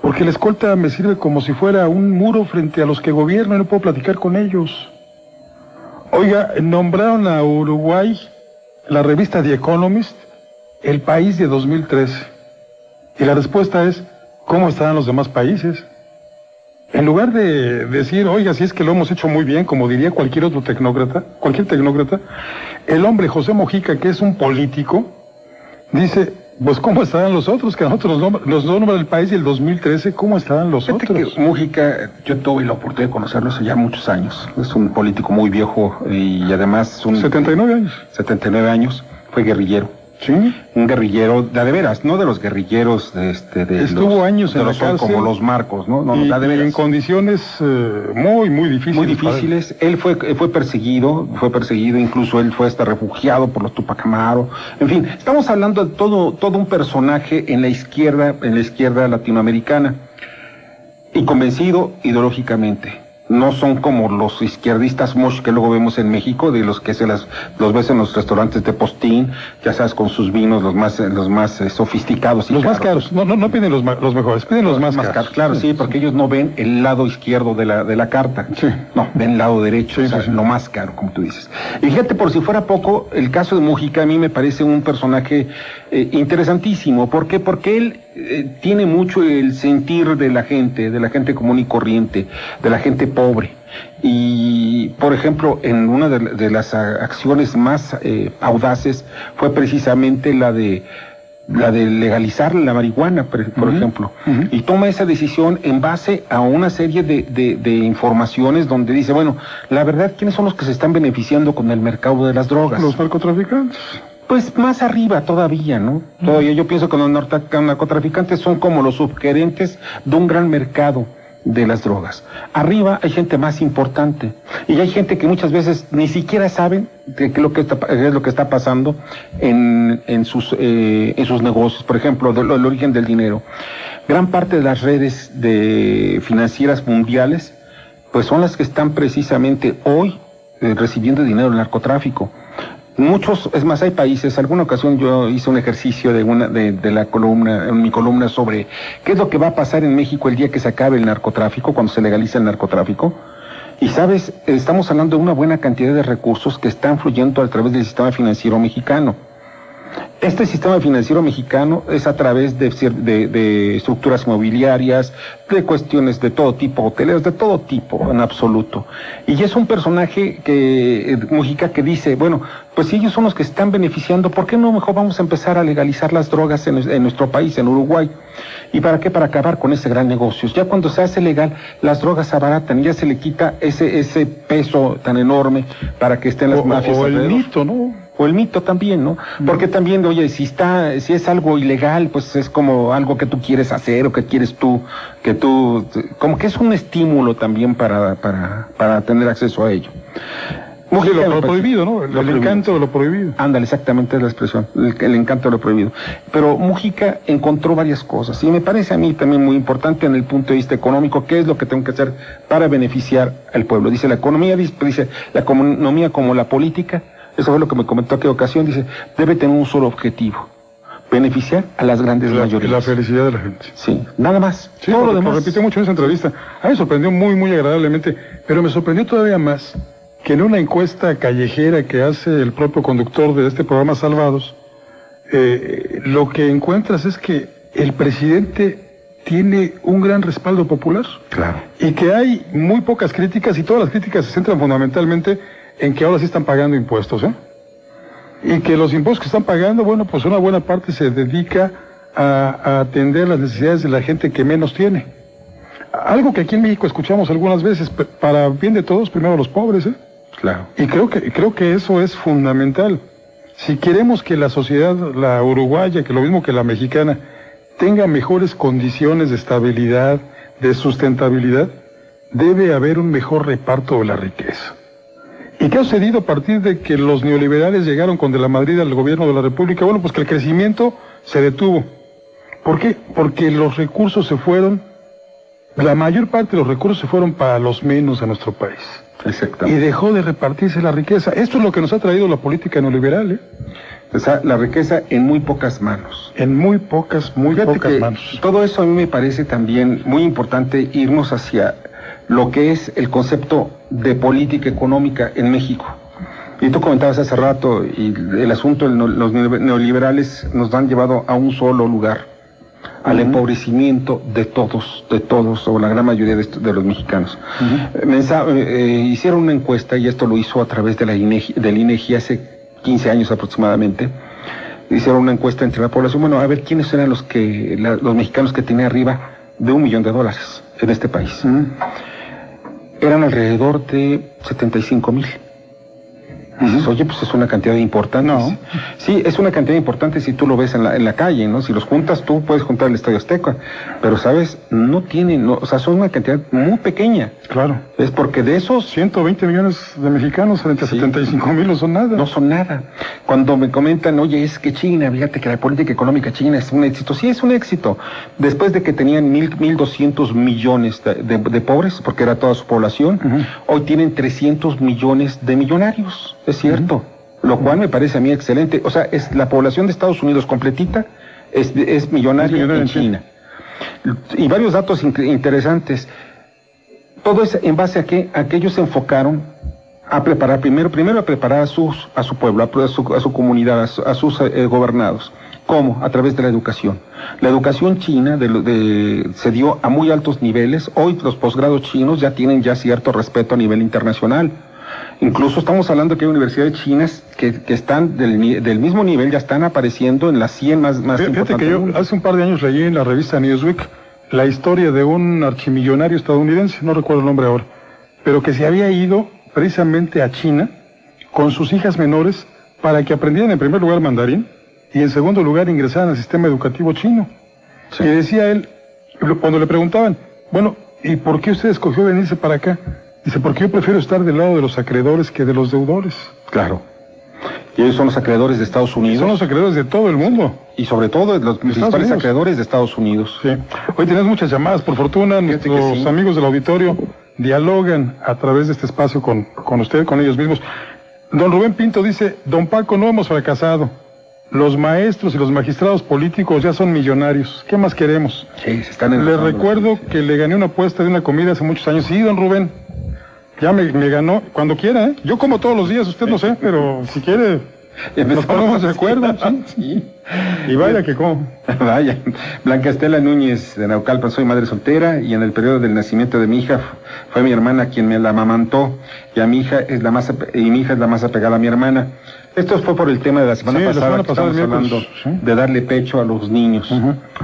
Porque la escolta me sirve como si fuera un muro frente a los que gobierno y no puedo platicar con ellos. Oiga, nombraron a Uruguay, la revista The Economist, el país de 2013. Y la respuesta es, ¿cómo estarán los demás países? En lugar de decir, oiga, si es que lo hemos hecho muy bien, como diría cualquier tecnócrata, el hombre José Mujica, que es un político, dice, Pues, ¿cómo estarán los otros? Que a nosotros nos nombra el país del 2013, ¿cómo estarán los otros? Que Mújica, yo tuve la oportunidad de conocerlo hace ya muchos años. Es un político muy viejo y además... 79 años. 79 años, fue guerrillero. Sí. Un guerrillero, de veras, no de los guerrilleros estuvo los, años en la cárcel, como los Marcos, ¿no? No, y de veras. en condiciones muy difíciles. Muy difíciles. Él fue perseguido, incluso él fue hasta refugiado por los Tupac Amaru. En fin, estamos hablando de todo un personaje en la izquierda latinoamericana y convencido ideológicamente. No son como los izquierdistas mosh que luego vemos en México, de los que los ves en los restaurantes de postín, ya sabes, con sus vinos los más sofisticados y los más caros. No piden los mejores, piden los más caros. Claro, sí, porque ellos no ven el lado izquierdo de la carta. Sí. No, ven el lado derecho, lo más caro, como tú dices. Y fíjate, por si fuera poco, el caso de Mújica a mí me parece un personaje interesantísimo. ¿Por qué? Porque él tiene mucho el sentir de la gente común y corriente, de la gente pobre. Y, por ejemplo, en una de las acciones más audaces fue precisamente la de legalizar la marihuana, por ejemplo. Y toma esa decisión en base a una serie de informaciones donde dice, bueno, la verdad, ¿quiénes son los que se están beneficiando con el mercado de las drogas? Los narcotraficantes. Pues más arriba todavía, ¿no? Todavía yo pienso que los narcotraficantes son como los subgerentes de un gran mercado de las drogas. Arriba hay gente más importante y hay gente que muchas veces ni siquiera saben qué es lo que está pasando en sus negocios. Por ejemplo, el origen del dinero. Gran parte de las redes financieras mundiales pues son las que están precisamente hoy recibiendo dinero del narcotráfico. Muchos, es más, hay países, alguna ocasión yo hice un ejercicio de la columna, en mi columna, sobre qué es lo que va a pasar en México el día que se acabe el narcotráfico, cuando se legaliza el narcotráfico. Y sabes, estamos hablando de una buena cantidad de recursos que están fluyendo a través del sistema financiero mexicano. Este sistema financiero mexicano es a través de estructuras inmobiliarias, de cuestiones de todo tipo, hoteleros, de todo tipo en absoluto. Y es un personaje Mújica, que dice, bueno, pues si ellos son los que están beneficiando, ¿por qué no mejor vamos a empezar a legalizar las drogas en nuestro país, en Uruguay? ¿Y para qué? Para acabar con ese gran negocio. Ya cuando se hace legal, las drogas se abaratan y ya se le quita ese peso tan enorme para que estén las mafias alrededor. O el mito, ¿no? O el mito también, ¿no? Porque también, oye, si es algo ilegal, pues es como algo que tú quieres hacer o que quieres tú, como que es un estímulo también para tener acceso a ello. Mújica, lo prohibido, ¿no? El encanto de lo prohibido. Ándale, exactamente es la expresión, el encanto de lo prohibido. Pero Mújica encontró varias cosas y me parece a mí también muy importante en el punto de vista económico, qué es lo que tengo que hacer para beneficiar al pueblo. Dice la economía como la política. Eso fue lo que me comentó aquella ocasión. Dice, debe tener un solo objetivo: beneficiar a las grandes mayorías. La felicidad de la gente. Sí, nada más. Sí, todo lo demás. Lo repitió mucho en esa entrevista. A mí me sorprendió muy agradablemente, pero me sorprendió todavía más que en una encuesta callejera que hace el propio conductor de este programa Salvados, lo que encuentras es que el presidente tiene un gran respaldo popular. Claro. Y que hay muy pocas críticas, y todas las críticas se centran fundamentalmente en que ahora sí están pagando impuestos, y que los impuestos que están pagando, bueno, pues una buena parte se dedica a atender las necesidades de la gente que menos tiene. Algo que aquí en México escuchamos algunas veces, para bien de todos, primero los pobres, Claro. Y creo que eso es fundamental. Si queremos que la sociedad, la uruguaya, que lo mismo que la mexicana, tenga mejores condiciones de estabilidad, de sustentabilidad, debe haber un mejor reparto de la riqueza. ¿Y qué ha sucedido a partir de que los neoliberales llegaron con de la Madrid al gobierno de la República? Bueno, pues que el crecimiento se detuvo. ¿Por qué? Porque los recursos se fueron, la mayor parte de los recursos se fueron para los menos de nuestro país. Exactamente. Y dejó de repartirse la riqueza. Esto es lo que nos ha traído la política neoliberal, O sea, la riqueza en muy pocas manos. En muy pocas manos. Todo eso a mí me parece también muy importante, irnos hacia lo que es el concepto de política económica en México. Y tú comentabas hace rato, y el asunto de los neoliberales nos han llevado a un solo lugar, al empobrecimiento de todos, o la gran mayoría de los mexicanos. Hicieron una encuesta, y esto lo hizo a través de del INEGI hace 15 años aproximadamente, hicieron una encuesta entre la población, bueno, a ver quiénes eran los mexicanos que tenían arriba de $1 millón en este país. Eran alrededor de 75,000. Dices, oye, pues es una cantidad importante. No. Sí, es una cantidad importante si tú lo ves en la calle, ¿no? Si los juntas, tú puedes juntar el Estadio Azteca. Pero, ¿sabes? No tienen, o sea, son una cantidad muy pequeña. Claro. Es porque de esos 120 millones de mexicanos frente a 75,000 no son nada. No son nada. Cuando me comentan, oye, es que China, fíjate que la política económica china es un éxito. Sí, es un éxito. Después de que tenían 1,200 millones de pobres, porque era toda su población, hoy tienen 300 millones de millonarios. Es cierto, lo cual me parece a mí excelente. O sea, es la población de Estados Unidos completita es millonaria en China. Y varios datos interesantes. Todo es en base a que ellos se enfocaron a preparar, primero a preparar a su pueblo, a su comunidad, a sus gobernados. ¿Cómo? A través de la educación. La educación china se dio a muy altos niveles. Hoy los posgrados chinos ya tienen cierto respeto a nivel internacional. Incluso estamos hablando que hay universidades chinas que están del mismo nivel, ya están apareciendo en las 100 más importantes. Fíjate que yo hace un par de años leí en la revista Newsweek la historia de un archimillonario estadounidense, no recuerdo el nombre ahora, pero que se había ido precisamente a China con sus hijas menores para que aprendieran en primer lugar mandarín y en segundo lugar ingresaran al sistema educativo chino. Sí. Y decía él, cuando le preguntaban, bueno, ¿y por qué usted escogió venirse para acá? Dice, porque yo prefiero estar del lado de los acreedores que de los deudores. Claro. Y ellos son los acreedores de Estados Unidos. Son los acreedores de todo el mundo. Y sobre todo los principales acreedores de Estados Unidos. Sí. Hoy tenemos muchas llamadas, por fortuna. Nuestros amigos del auditorio dialogan a través de este espacio con usted, con ellos mismos. Don Rubén Pinto dice, don Paco, no hemos fracasado. Los maestros y los magistrados políticos ya son millonarios. ¿Qué más queremos? Sí, se están Le recuerdo que le gané una apuesta de una comida hace muchos años. Sí, don Rubén. Ya me ganó, cuando quiera, ¿eh? Yo como todos los días, usted no sé, pero si quiere, nos ponemos de acuerdo, ¿sí? Sí. Y vaya que como. Vaya. Blanca Estela Núñez de Naucalpan, soy madre soltera y en el periodo del nacimiento de mi hija fue mi hermana quien me la amamantó y mi hija es la más apegada a mi hermana. Esto fue por el tema de la semana pasada que estamos hablando de darle pecho a los niños.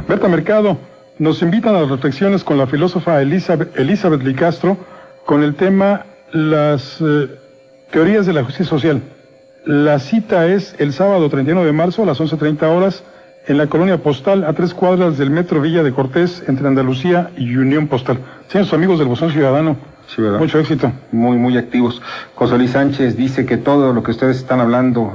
Berta Mercado, nos invitan a las reflexiones con la filósofa Elizabeth Licastro con el tema las teorías de la justicia social. La cita es el sábado 31 de marzo a las 11:30 horas en la Colonia Postal, a 3 cuadras del Metro Villa de Cortés, entre Andalucía y Unión Postal. Sean sus amigos del Buzón Ciudadano. Sí, ¿verdad? Mucho éxito. Muy, muy activos. José Luis Sánchez dice que todo lo que ustedes están hablando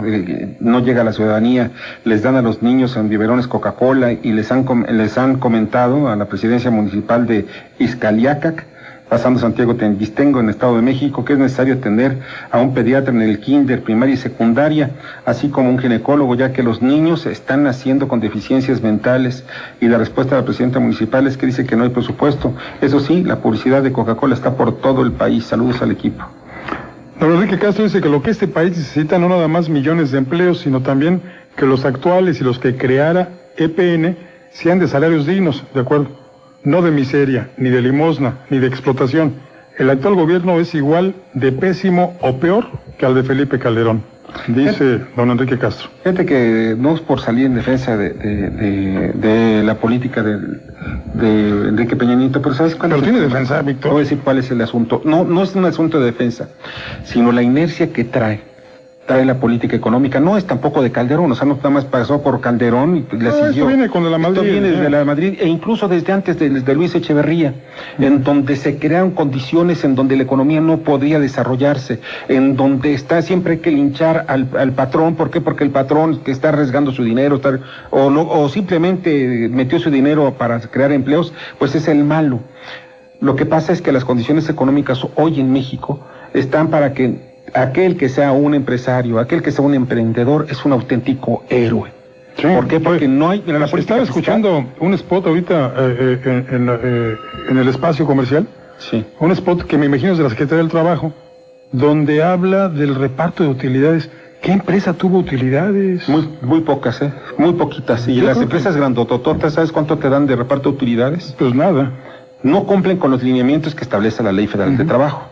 no llega a la ciudadanía. Les dan a los niños en biberones Coca-Cola y les han comentado a la presidencia municipal de Izcaliacac, pasando Santiago Tenguistengo, en el Estado de México, que es necesario atender a un pediatra en el kinder, primaria y secundaria, así como un ginecólogo, ya que los niños están naciendo con deficiencias mentales. Y la respuesta de la presidenta municipal es que dice que no hay presupuesto. Eso sí, la publicidad de Coca-Cola está por todo el país. Saludos al equipo. Don Enrique Castro dice que lo que este país necesita no nada más millones de empleos, sino también que los actuales y los que creara EPN sean de salarios dignos, ¿de acuerdo? No de miseria, ni de limosna, ni de explotación. El actual gobierno es igual de pésimo o peor que al de Felipe Calderón, dice don Enrique Castro. Fíjate que no es por salir en defensa de la política de Enrique Peña Nieto, pero ¿sabes cuál es? Pero tiene defensa, Víctor. Voy a decir cuál es el asunto. No es un asunto de defensa, sino la inercia que trae la política económica. No es tampoco de Calderón, o sea, no nada más pasó por Calderón y le siguió. Esto viene con la Madrid. Esto viene desde la Madrid e incluso desde antes de Luis Echeverría, en donde se crearon condiciones en donde la economía no podía desarrollarse, en donde siempre hay que linchar al patrón. ¿Por qué? Porque el patrón que está arriesgando su dinero o simplemente metió su dinero para crear empleos, pues es el malo. Lo que pasa es que las condiciones económicas hoy en México están para que aquel que sea un empresario, aquel que sea un emprendedor, es un auténtico héroe. Sí, ¿por qué? Porque no hay... Mira, estaba escuchando un spot ahorita en el espacio comercial. Sí. Un spot que me imagino es de la Secretaría del Trabajo, donde habla del reparto de utilidades. ¿Qué empresa tuvo utilidades? Muy pocas, muy poquitas. Y las empresas grandotototas, ¿sabes cuánto te dan de reparto de utilidades? Pues nada. No cumplen con los lineamientos que establece la Ley Federal de Trabajo.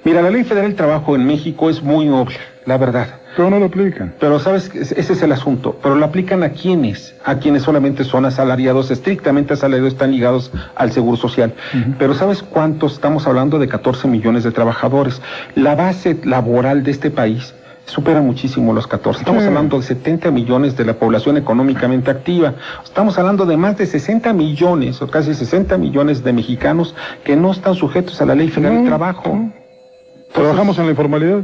Mira, la Ley Federal del Trabajo en México es muy noble. la verdad. Pero no lo aplican. Pero sabes, ese es el asunto. Pero lo aplican a quienes solamente son asalariados, estrictamente asalariados, están ligados al Seguro Social. Pero ¿sabes cuántos? Estamos hablando de 14 millones de trabajadores. La base laboral de este país supera muchísimo los 14. Estamos hablando de 70 millones de la población económicamente activa. Estamos hablando de más de 60 millones, o casi 60 millones de mexicanos que no están sujetos a la Ley Federal del Trabajo. Trabajamos en la informalidad.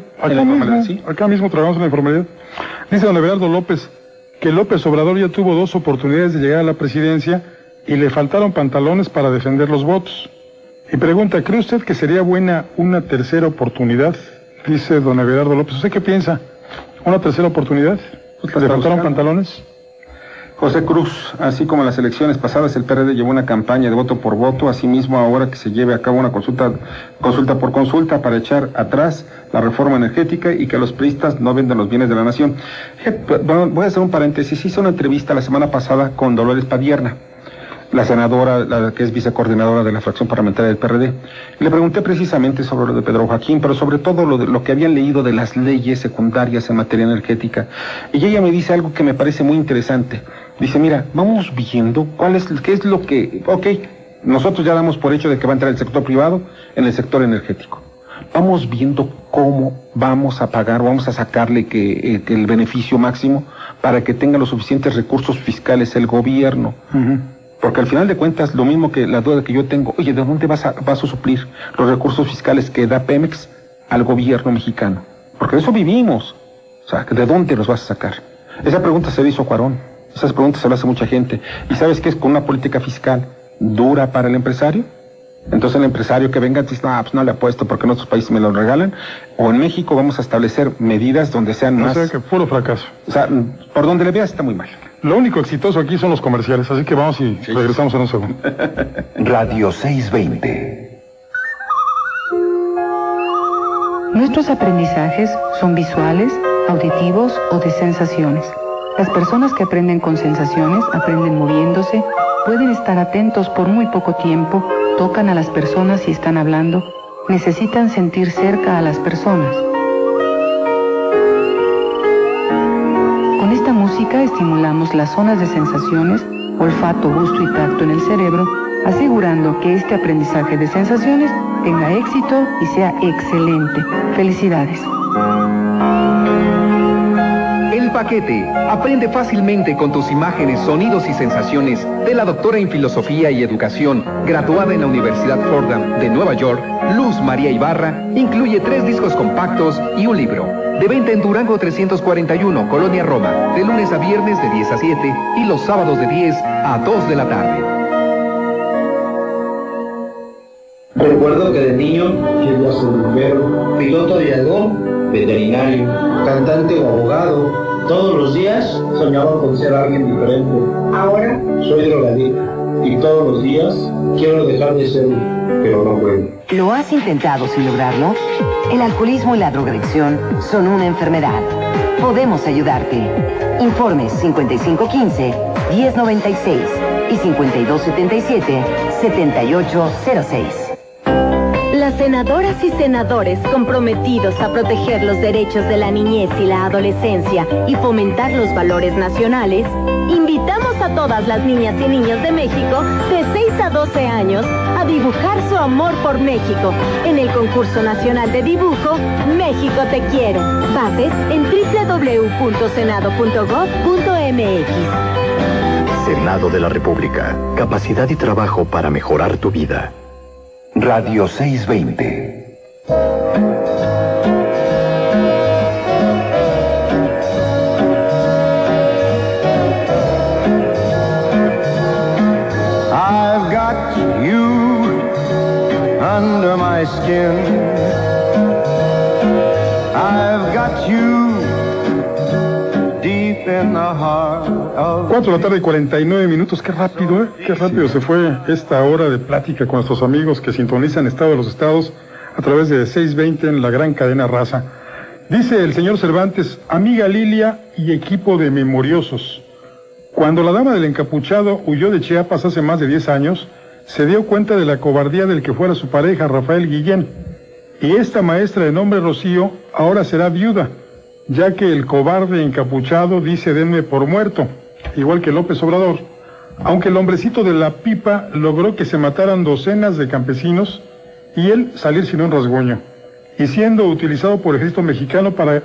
Acá mismo trabajamos en la informalidad. Dice don Everardo López que López Obrador ya tuvo 2 oportunidades de llegar a la presidencia y le faltaron pantalones para defender los votos. Y pregunta, ¿cree usted que sería buena una tercera oportunidad? Dice don Everardo López. ¿Usted qué piensa? ¿Una tercera oportunidad? ¿Le faltaron pantalones? José Cruz, así como en las elecciones pasadas el PRD llevó una campaña de voto por voto, asimismo ahora que se lleve a cabo una consulta por consulta para echar atrás la reforma energética y que los priistas no vendan los bienes de la nación. Voy a hacer un paréntesis. Hice una entrevista la semana pasada con Dolores Padierna, la senadora, la que es vicecoordinadora de la fracción parlamentaria del PRD. Le pregunté precisamente sobre lo de Pedro Joaquín, pero sobre todo lo que habían leído de las leyes secundarias en materia energética. Y ella me dice algo que me parece muy interesante. Dice, mira, vamos viendo qué es lo que... Ok, nosotros ya damos por hecho de que va a entrar el sector privado en el sector energético. Vamos viendo cómo vamos a pagar, vamos a sacarle que el beneficio máximo para que tenga los suficientes recursos fiscales el gobierno. Porque al final de cuentas, lo mismo que la duda que yo tengo, oye, ¿de dónde vas a suplir los recursos fiscales que da Pemex al gobierno mexicano? Porque de eso vivimos. O sea, ¿de dónde los vas a sacar? Esa pregunta se le hizo a Cuarón. Esas preguntas se las hace mucha gente. ¿Y sabes qué es con una política fiscal dura para el empresario? Entonces el empresario que venga dice, no, pues no le apuesto porque en otros países me lo regalan. O en México vamos a establecer medidas donde sean más... O sea, que puro fracaso. O sea, por donde le veas está muy mal. Lo único exitoso aquí son los comerciales, así que vamos y regresamos en un segundo. Radio 620. Nuestros aprendizajes son visuales, auditivos o de sensaciones. Las personas que aprenden con sensaciones aprenden moviéndose, pueden estar atentos por muy poco tiempo, tocan a las personas y están hablando, necesitan sentir cerca a las personas. Con esta música estimulamos las zonas de sensaciones, olfato, gusto y tacto en el cerebro, asegurando que este aprendizaje de sensaciones tenga éxito y sea excelente. Felicidades. El Paquete. Aprende fácilmente con tus imágenes, sonidos y sensaciones de la doctora en Filosofía y Educación, graduada en la Universidad Fordham de Nueva York, Luz María Ibarra, incluye 3 discos compactos y un libro. De venta en Durango 341, Colonia Roma, de lunes a viernes de 10 a 7 y los sábados de 10 a 2 de la tarde. Recuerdo que de niño quería ser bombero, piloto de avión, veterinario, cantante o abogado. Todos los días soñaba con ser alguien diferente. Ahora soy drogadicto y todos los días quiero dejar de serlo, pero no puedo. ¿Lo has intentado sin lograrlo? El alcoholismo y la drogadicción son una enfermedad. Podemos ayudarte. Informes 5515-1096 y 5277-7806. Las senadoras y senadores comprometidos a proteger los derechos de la niñez y la adolescencia y fomentar los valores nacionales, invitamos a todas las niñas y niños de México de 6 a 12 años a dibujar su amor por México en el concurso nacional de dibujo México Te Quiero. Bases en www.senado.gov.mx. Senado de la República. Capacidad y trabajo para mejorar tu vida. Radio 620. I've got you under my skin. I've got you deep in the heart of... 4 de la tarde y 49 minutos, qué rápido, qué rápido se fue esta hora de plática con nuestros amigos que sintonizan Estado de los Estados a través de 620 en la gran cadena Raza. Dice el señor Cervantes, amiga Lilia y equipo de memoriosos. Cuando la dama del encapuchado huyó de Chiapas hace más de 10 años, se dio cuenta de la cobardía del que fuera su pareja, Rafael Guillén. Y esta maestra de nombre Rocío ahora será viuda. ya que el cobarde encapuchado dice denme por muerto, igual que López Obrador, aunque el hombrecito de la pipa logró que se mataran docenas de campesinos y él salir sin un rasguño, y siendo utilizado por el ejército mexicano para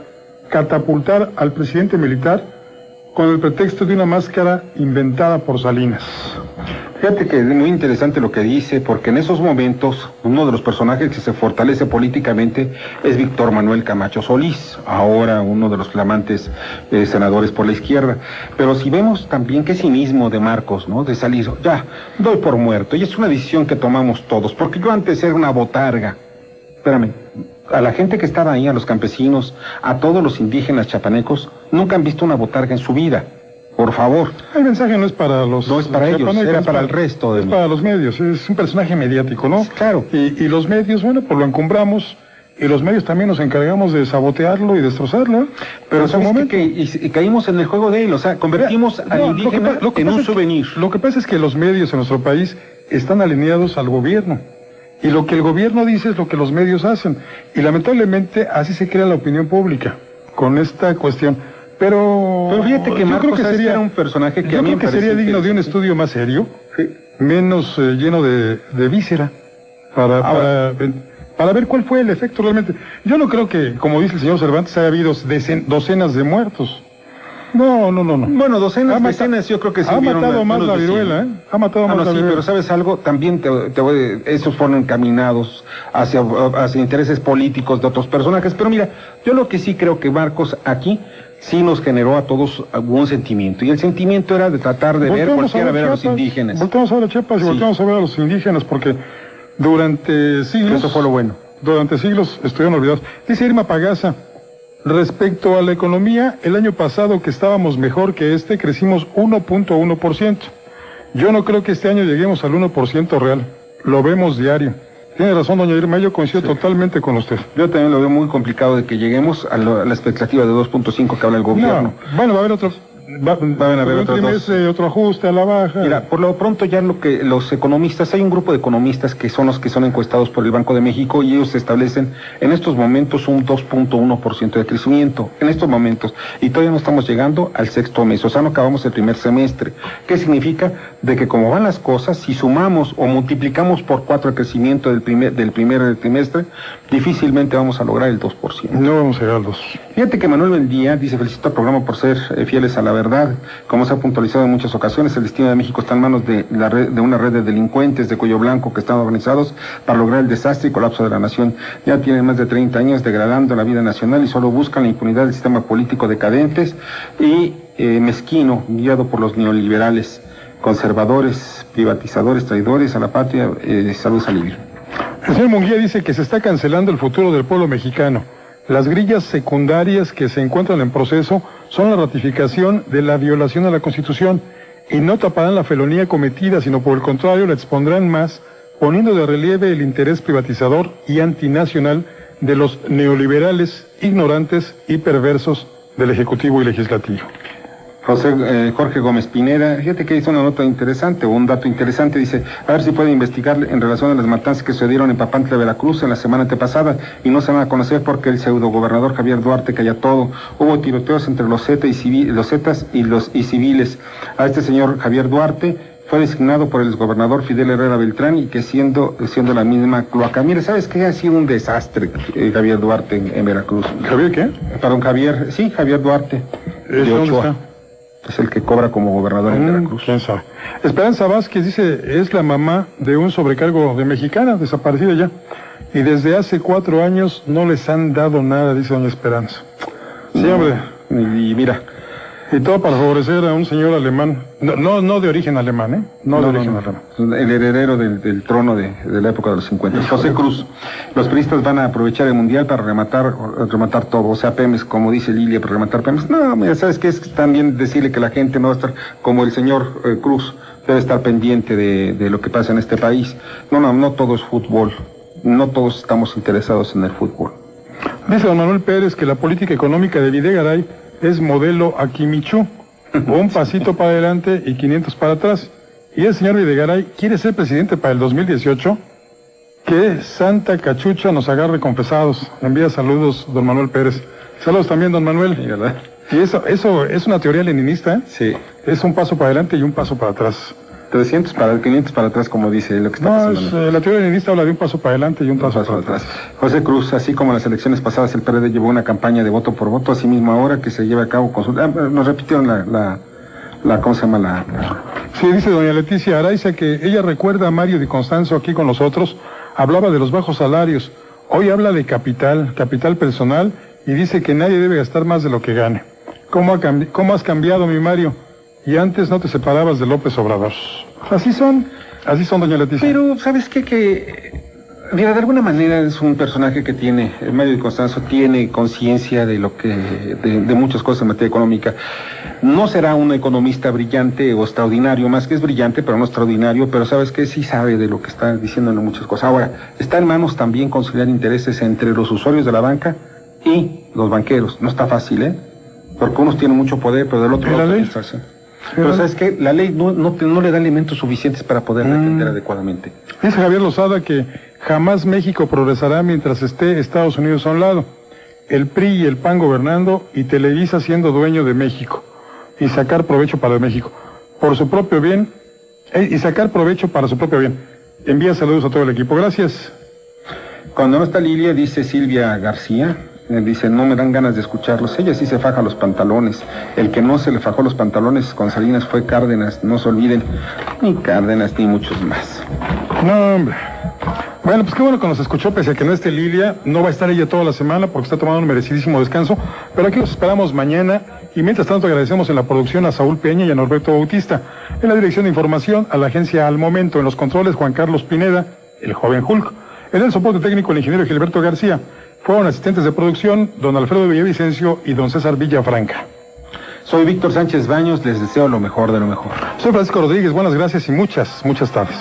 catapultar al presidente militar con el pretexto de una máscara inventada por Salinas. Fíjate que es muy interesante lo que dice, porque en esos momentos uno de los personajes que se fortalece políticamente es Víctor Manuel Camacho Solís, ahora uno de los flamantes senadores por la izquierda. Pero si vemos también qué cinismo de Marcos, ¿no? De salir, ya, doy por muerto, y es una decisión que tomamos todos, porque yo antes era una botarga. Espérame, a la gente que estaba ahí, a los campesinos, a todos los indígenas chapanecos, nunca han visto una botarga en su vida. Por favor. El mensaje no es para los... No es para ellos, era para el resto de... Es para los medios, es un personaje mediático, ¿no? Claro. Y los medios, bueno, pues lo encumbramos, y los medios también nos encargamos de sabotearlo y destrozarlo. Pero ¿sabes qué? Y caímos en el juego de él, o sea, convertimos al indígena en un souvenir. Lo que pasa es que los medios en nuestro país están alineados al gobierno. Y lo que el gobierno dice es lo que los medios hacen. Y lamentablemente así se crea la opinión pública con esta cuestión. Pero fíjate que Marcos era un personaje que a mí me parece sería digno de un estudio más serio, sí, menos lleno de víscera, para ver cuál fue el efecto realmente. Yo no creo que, como dice el señor Cervantes, haya habido docenas de muertos. No. Bueno, decenas, yo creo que sí. Ha matado más la viruela, ¿eh? Ha matado más la viruela. Pero ¿sabes algo? También esos fueron encaminados hacia intereses políticos de otros personajes. Pero mira, yo lo que sí creo que Marcos aquí sí nos generó a todos algún sentimiento. Y el sentimiento era de tratar de ver a los indígenas. Volteamos a ver a Chiapas y volteamos a ver a los indígenas, porque durante siglos... Eso fue lo bueno. Durante siglos estuvieron olvidados. Dice Irma Pagaza, respecto a la economía, el año pasado que estábamos mejor que crecimos 1.1%. Yo no creo que este año lleguemos al 1% real. Lo vemos diario. Tiene razón, doña Irma, yo coincido totalmente con usted. Yo también lo veo muy complicado de que lleguemos a la expectativa de 2.5 que habla el gobierno. No, bueno, va a haber otro... Van a haber otro ajuste a la baja. Mira, por lo pronto ya lo que los economistas, hay un grupo de economistas que son los que son encuestados por el Banco de México, y ellos establecen en estos momentos un 2.1% de crecimiento, en estos momentos, y todavía no estamos llegando al sexto mes, o sea, no acabamos el primer semestre. ¿Qué significa? De que como van las cosas, si sumamos o multiplicamos por 4 el crecimiento del primer trimestre, difícilmente vamos a lograr el 2%. No vamos a llegar al 2%. Fíjate que Manuel Buendía dice: felicito al programa por ser fieles a la verdad. Como se ha puntualizado en muchas ocasiones, el destino de México está en manos de una red de delincuentes de cuello blanco que están organizados para lograr el desastre y colapso de la nación. Ya tienen más de 30 años degradando la vida nacional y solo buscan la impunidad del sistema político decadentes y mezquino, guiado por los neoliberales, conservadores, privatizadores, traidores a la patria. Saludos a Livio. El señor Munguía dice que se está cancelando el futuro del pueblo mexicano. Las grillas secundarias que se encuentran en proceso son la ratificación de la violación a la Constitución, y no taparán la felonía cometida, sino por el contrario la expondrán más, poniendo de relieve el interés privatizador y antinacional de los neoliberales, ignorantes y perversos del Ejecutivo y Legislativo. Jorge Gómez Pineda, fíjate que hizo una nota interesante, o un dato interesante, dice: a ver si puede investigar en relación a las matanzas que sucedieron en Papantla, Veracruz, en la semana antepasada, y no se van a conocer porque el pseudogobernador Javier Duarte calla todo. Hubo tiroteos entre los Zetas y civiles. A este señor Javier Duarte fue designado por el gobernador Fidel Herrera Beltrán, y que siendo la misma cloaca. Mire, ¿sabes qué? Ha sido un desastre Javier Duarte en Veracruz. ¿Javier qué? Perdón, Javier Duarte. ¿De Ochoa? Es el que cobra como gobernador en Veracruz. ¿Quién sabe? Esperanza Vázquez dice: es la mamá de un sobrecargo de mexicana, desaparecida ya. Y desde hace 4 años no les han dado nada, dice doña Esperanza. Sí, hombre. Y mira. Y todo para favorecer a un señor alemán. No de origen alemán, ¿eh? No de origen alemán. El heredero del trono de la época de los 50. José Cruz. Los periodistas van a aprovechar el mundial para rematar todo. O sea, Pemex, como dice Lilia, para rematar Pemex. No, mira, ¿sabes qué? Es también decirle que la gente no va a estar, como el señor Cruz, debe estar pendiente de lo que pasa en este país. No todo es fútbol. No todos estamos interesados en el fútbol. Dice don Manuel Pérez que la política económica de Videgaray es modelo Akimichú, un pasito para adelante y 500 para atrás. Y el señor Videgaray quiere ser presidente para el 2018. Que Santa Cachucha nos agarre confesados. Envía saludos don Manuel Pérez. Saludos también, don Manuel. Sí, ¿verdad? Y eso es una teoría leninista, ¿eh? Sí. Es un paso para adelante y un paso para atrás. 300 para 500 para atrás, como dice lo que está pasando. La teoría leninista habla de un paso para adelante y un paso para atrás. José Cruz, así como en las elecciones pasadas el PRD llevó una campaña de voto por voto, así mismo ahora que se lleva a cabo consulta. Nos repitieron ¿cómo se llama? Sí, dice doña Leticia Araiza que ella recuerda a Mario Di Constanzo aquí con nosotros, hablaba de los bajos salarios, hoy habla de capital personal, y dice que nadie debe gastar más de lo que gane. ¿Cómo has cambiado, mi Mario? Y antes no te separabas de López Obrador. Así son, doña Leticia. Pero, ¿sabes qué? Mira, de alguna manera es un personaje que tiene, Mario Di Constanzo tiene conciencia de de muchas cosas en materia económica. No será un economista brillante o extraordinario, más que es brillante, pero no extraordinario, pero ¿sabes qué? Sí sabe de lo que está diciendo en muchas cosas. Ahora, está en manos también conciliar intereses entre los usuarios de la banca y los banqueros. No está fácil, ¿eh? Porque unos tienen mucho poder, pero del otro lado... Pero ¿sabes qué? La ley no le da elementos suficientes para poder atender adecuadamente. Dice Javier Lozada que jamás México progresará mientras esté Estados Unidos a un lado. El PRI y el PAN gobernando y Televisa siendo dueño de México. Y sacar provecho para México. Por su propio bien. Envía saludos a todo el equipo. Gracias. Cuando no está Lilia, dice Silvia García, dice, no me dan ganas de escucharlos. Ella sí se faja los pantalones. El que no se le fajó los pantalones con Salinas fue Cárdenas, no se olviden. Ni Cárdenas, ni muchos más. No, hombre. Bueno, pues qué bueno que nos escuchó, pese a que no esté Lilia. No va a estar ella toda la semana porque está tomando un merecidísimo descanso. Pero aquí los esperamos mañana. Y mientras tanto agradecemos en la producción a Saúl Peña y a Norberto Bautista. En la dirección de información a la agencia Al Momento. En los controles Juan Carlos Pineda, el joven Hulk. En el soporte técnico el ingeniero Gilberto García. Fueron asistentes de producción don Alfredo Villavicencio y don César Villafranca. Soy Víctor Sánchez Baños, les deseo lo mejor de lo mejor. Soy Francisco Rodríguez, buenas gracias y muchas tardes.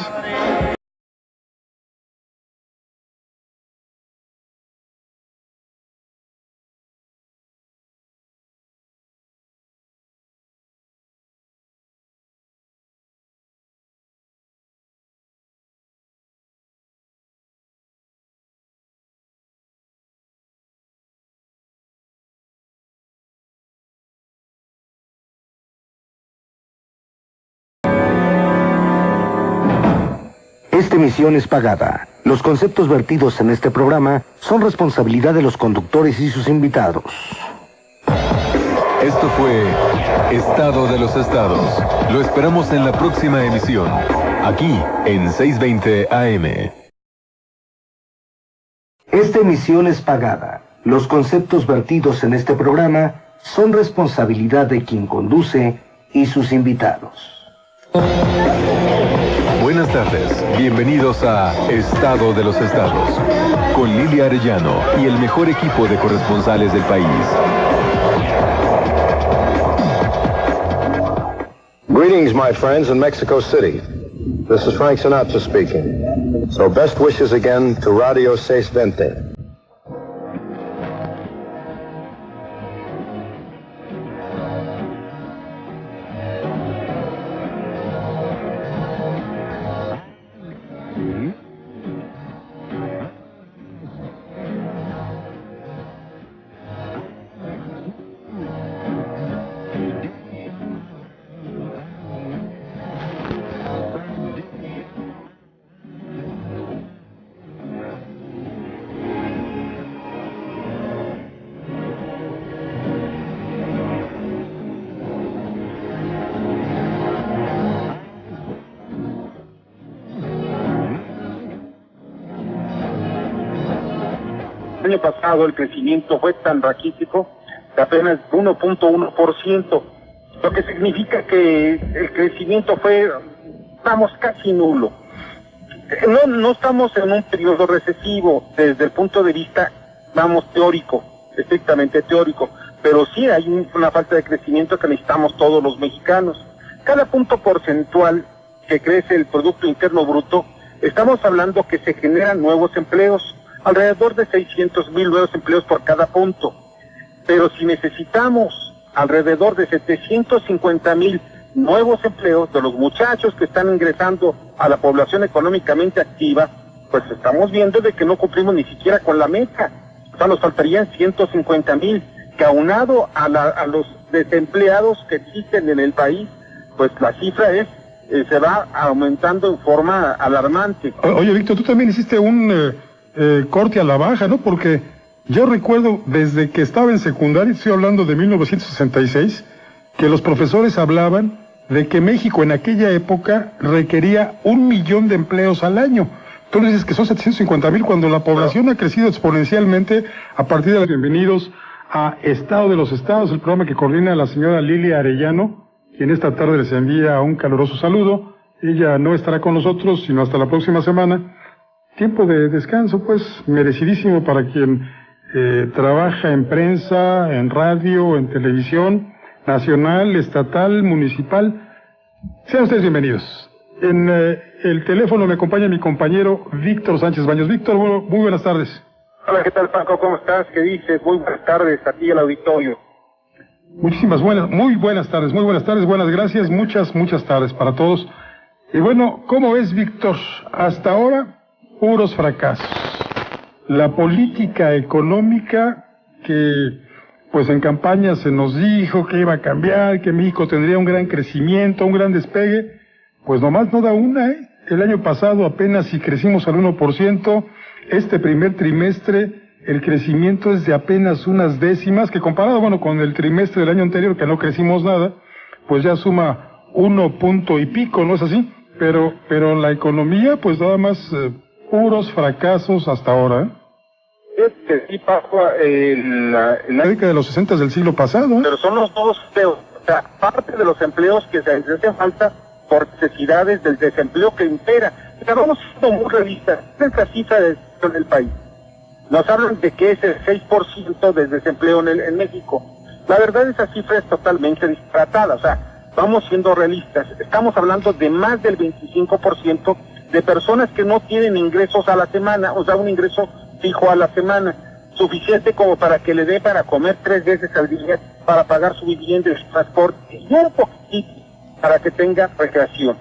Esta emisión es pagada. Los conceptos vertidos en este programa son responsabilidad de los conductores y sus invitados. Esto fue Estado de los Estados. Lo esperamos en la próxima emisión, aquí en 620 AM. Esta emisión es pagada. Los conceptos vertidos en este programa son responsabilidad de quien conduce y sus invitados. Buenas tardes, bienvenidos a Estado de los Estados, con Lilia Arellano y el mejor equipo de corresponsales del país. Greetings, my friends in Mexico City. This is Frank Sinatra speaking. So best wishes again to Radio 620. El año pasado el crecimiento fue tan raquítico de apenas 1.1%, lo que significa que el crecimiento fue, casi nulo. No estamos en un periodo recesivo desde el punto de vista, teórico, estrictamente teórico, pero sí hay una falta de crecimiento que necesitamos todos los mexicanos. Cada punto porcentual que crece el Producto Interno Bruto, estamos hablando que se generan nuevos empleos, alrededor de 600,000 nuevos empleos por cada punto. Pero si necesitamos alrededor de 750,000 nuevos empleos de los muchachos que están ingresando a la población económicamente activa, pues estamos viendo de que no cumplimos ni siquiera con la meta. O sea, nos faltarían 150,000. que aunado a los desempleados que existen en el país, pues la cifra se va aumentando en forma alarmante. Oye, Víctor, tú también hiciste un corte a la baja, ¿no? Porque yo recuerdo desde que estaba en secundaria, estoy hablando de 1966, que los profesores hablaban de que México en aquella época requería 1 millón de empleos al año. Tú dices que son 750,000 cuando la población ha crecido exponencialmente a partir de los bienvenidos a Estado de los Estados, el programa que coordina la señora Lilia Arellano, quien esta tarde les envía un caluroso saludo. Ella no estará con nosotros sino hasta la próxima semana. Tiempo de descanso, pues, merecidísimo para quien trabaja en prensa, en radio, en televisión, nacional, estatal, municipal. Sean ustedes bienvenidos. En el teléfono me acompaña mi compañero Víctor Sánchez Baños. Víctor, muy buenas tardes. Hola, ¿qué tal, Paco? ¿Cómo estás? ¿Qué dices? Muy buenas tardes a ti y al auditorio. Muy buenas tardes, buenas gracias, muchas tardes para todos. Y bueno, ¿cómo ves, Víctor? Hasta ahora, puros fracasos. La política económica que, pues en campaña se nos dijo que iba a cambiar, que México tendría un gran crecimiento, un gran despegue, pues nomás no da una, ¿eh? El año pasado apenas si crecimos al 1%, este primer trimestre el crecimiento es de apenas unas décimas, que comparado, bueno, con el trimestre del año anterior, que no crecimos nada, pues ya suma 1 punto y pico, ¿no es así? Pero la economía, pues nada más puros fracasos hasta ahora, ¿eh? Sí, Paco, la década de los 60 del siglo pasado, ¿eh? Pero son los nuevos empleos, o sea, parte de los empleos que se hacen falta por necesidades del desempleo que impera. O sea, vamos siendo muy realistas. Esta cifra del país nos hablan de que es el 6% de desempleo en México. La verdad, esa cifra es totalmente disparatada. O sea, vamos siendo realistas. Estamos hablando de más del 25% de personas que no tienen ingresos a la semana, o sea, un ingreso fijo a la semana, suficiente como para que le dé para comer 3 veces al día, para pagar su vivienda y su transporte, y un poquitito para que tenga recreación.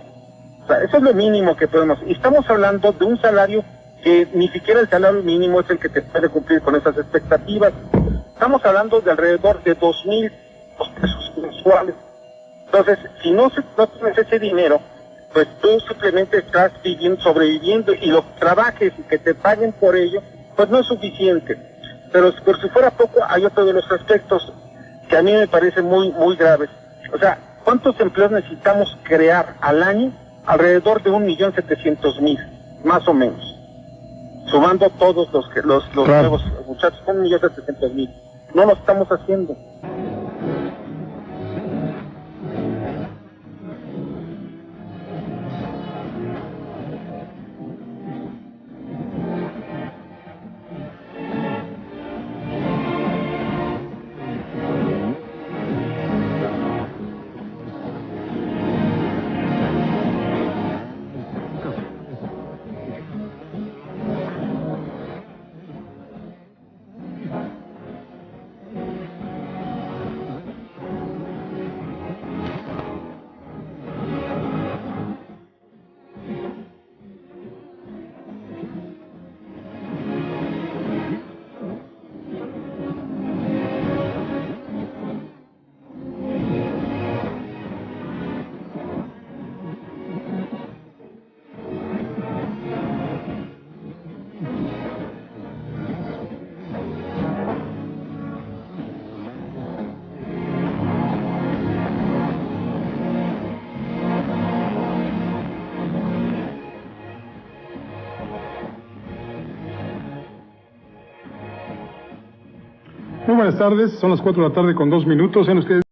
O sea, eso es lo mínimo que podemos. Y estamos hablando de un salario que ni siquiera el salario mínimo es el que te puede cumplir con esas expectativas. Estamos hablando de alrededor de 2,000 pesos mensuales. Entonces, si no tienes ese dinero, pues tú simplemente estás sobreviviendo, y lo que trabajes y que te paguen por ello, pues no es suficiente. Pero por si fuera poco, hay otro de los aspectos que a mí me parece muy graves. O sea, ¿cuántos empleos necesitamos crear al año? Alrededor de 1,700,000, más o menos. Sumando todos los claro, nuevos muchachos, 1,700,000. No lo estamos haciendo. Muy buenas tardes, son las 4 de la tarde con 2 minutos. Sean ustedes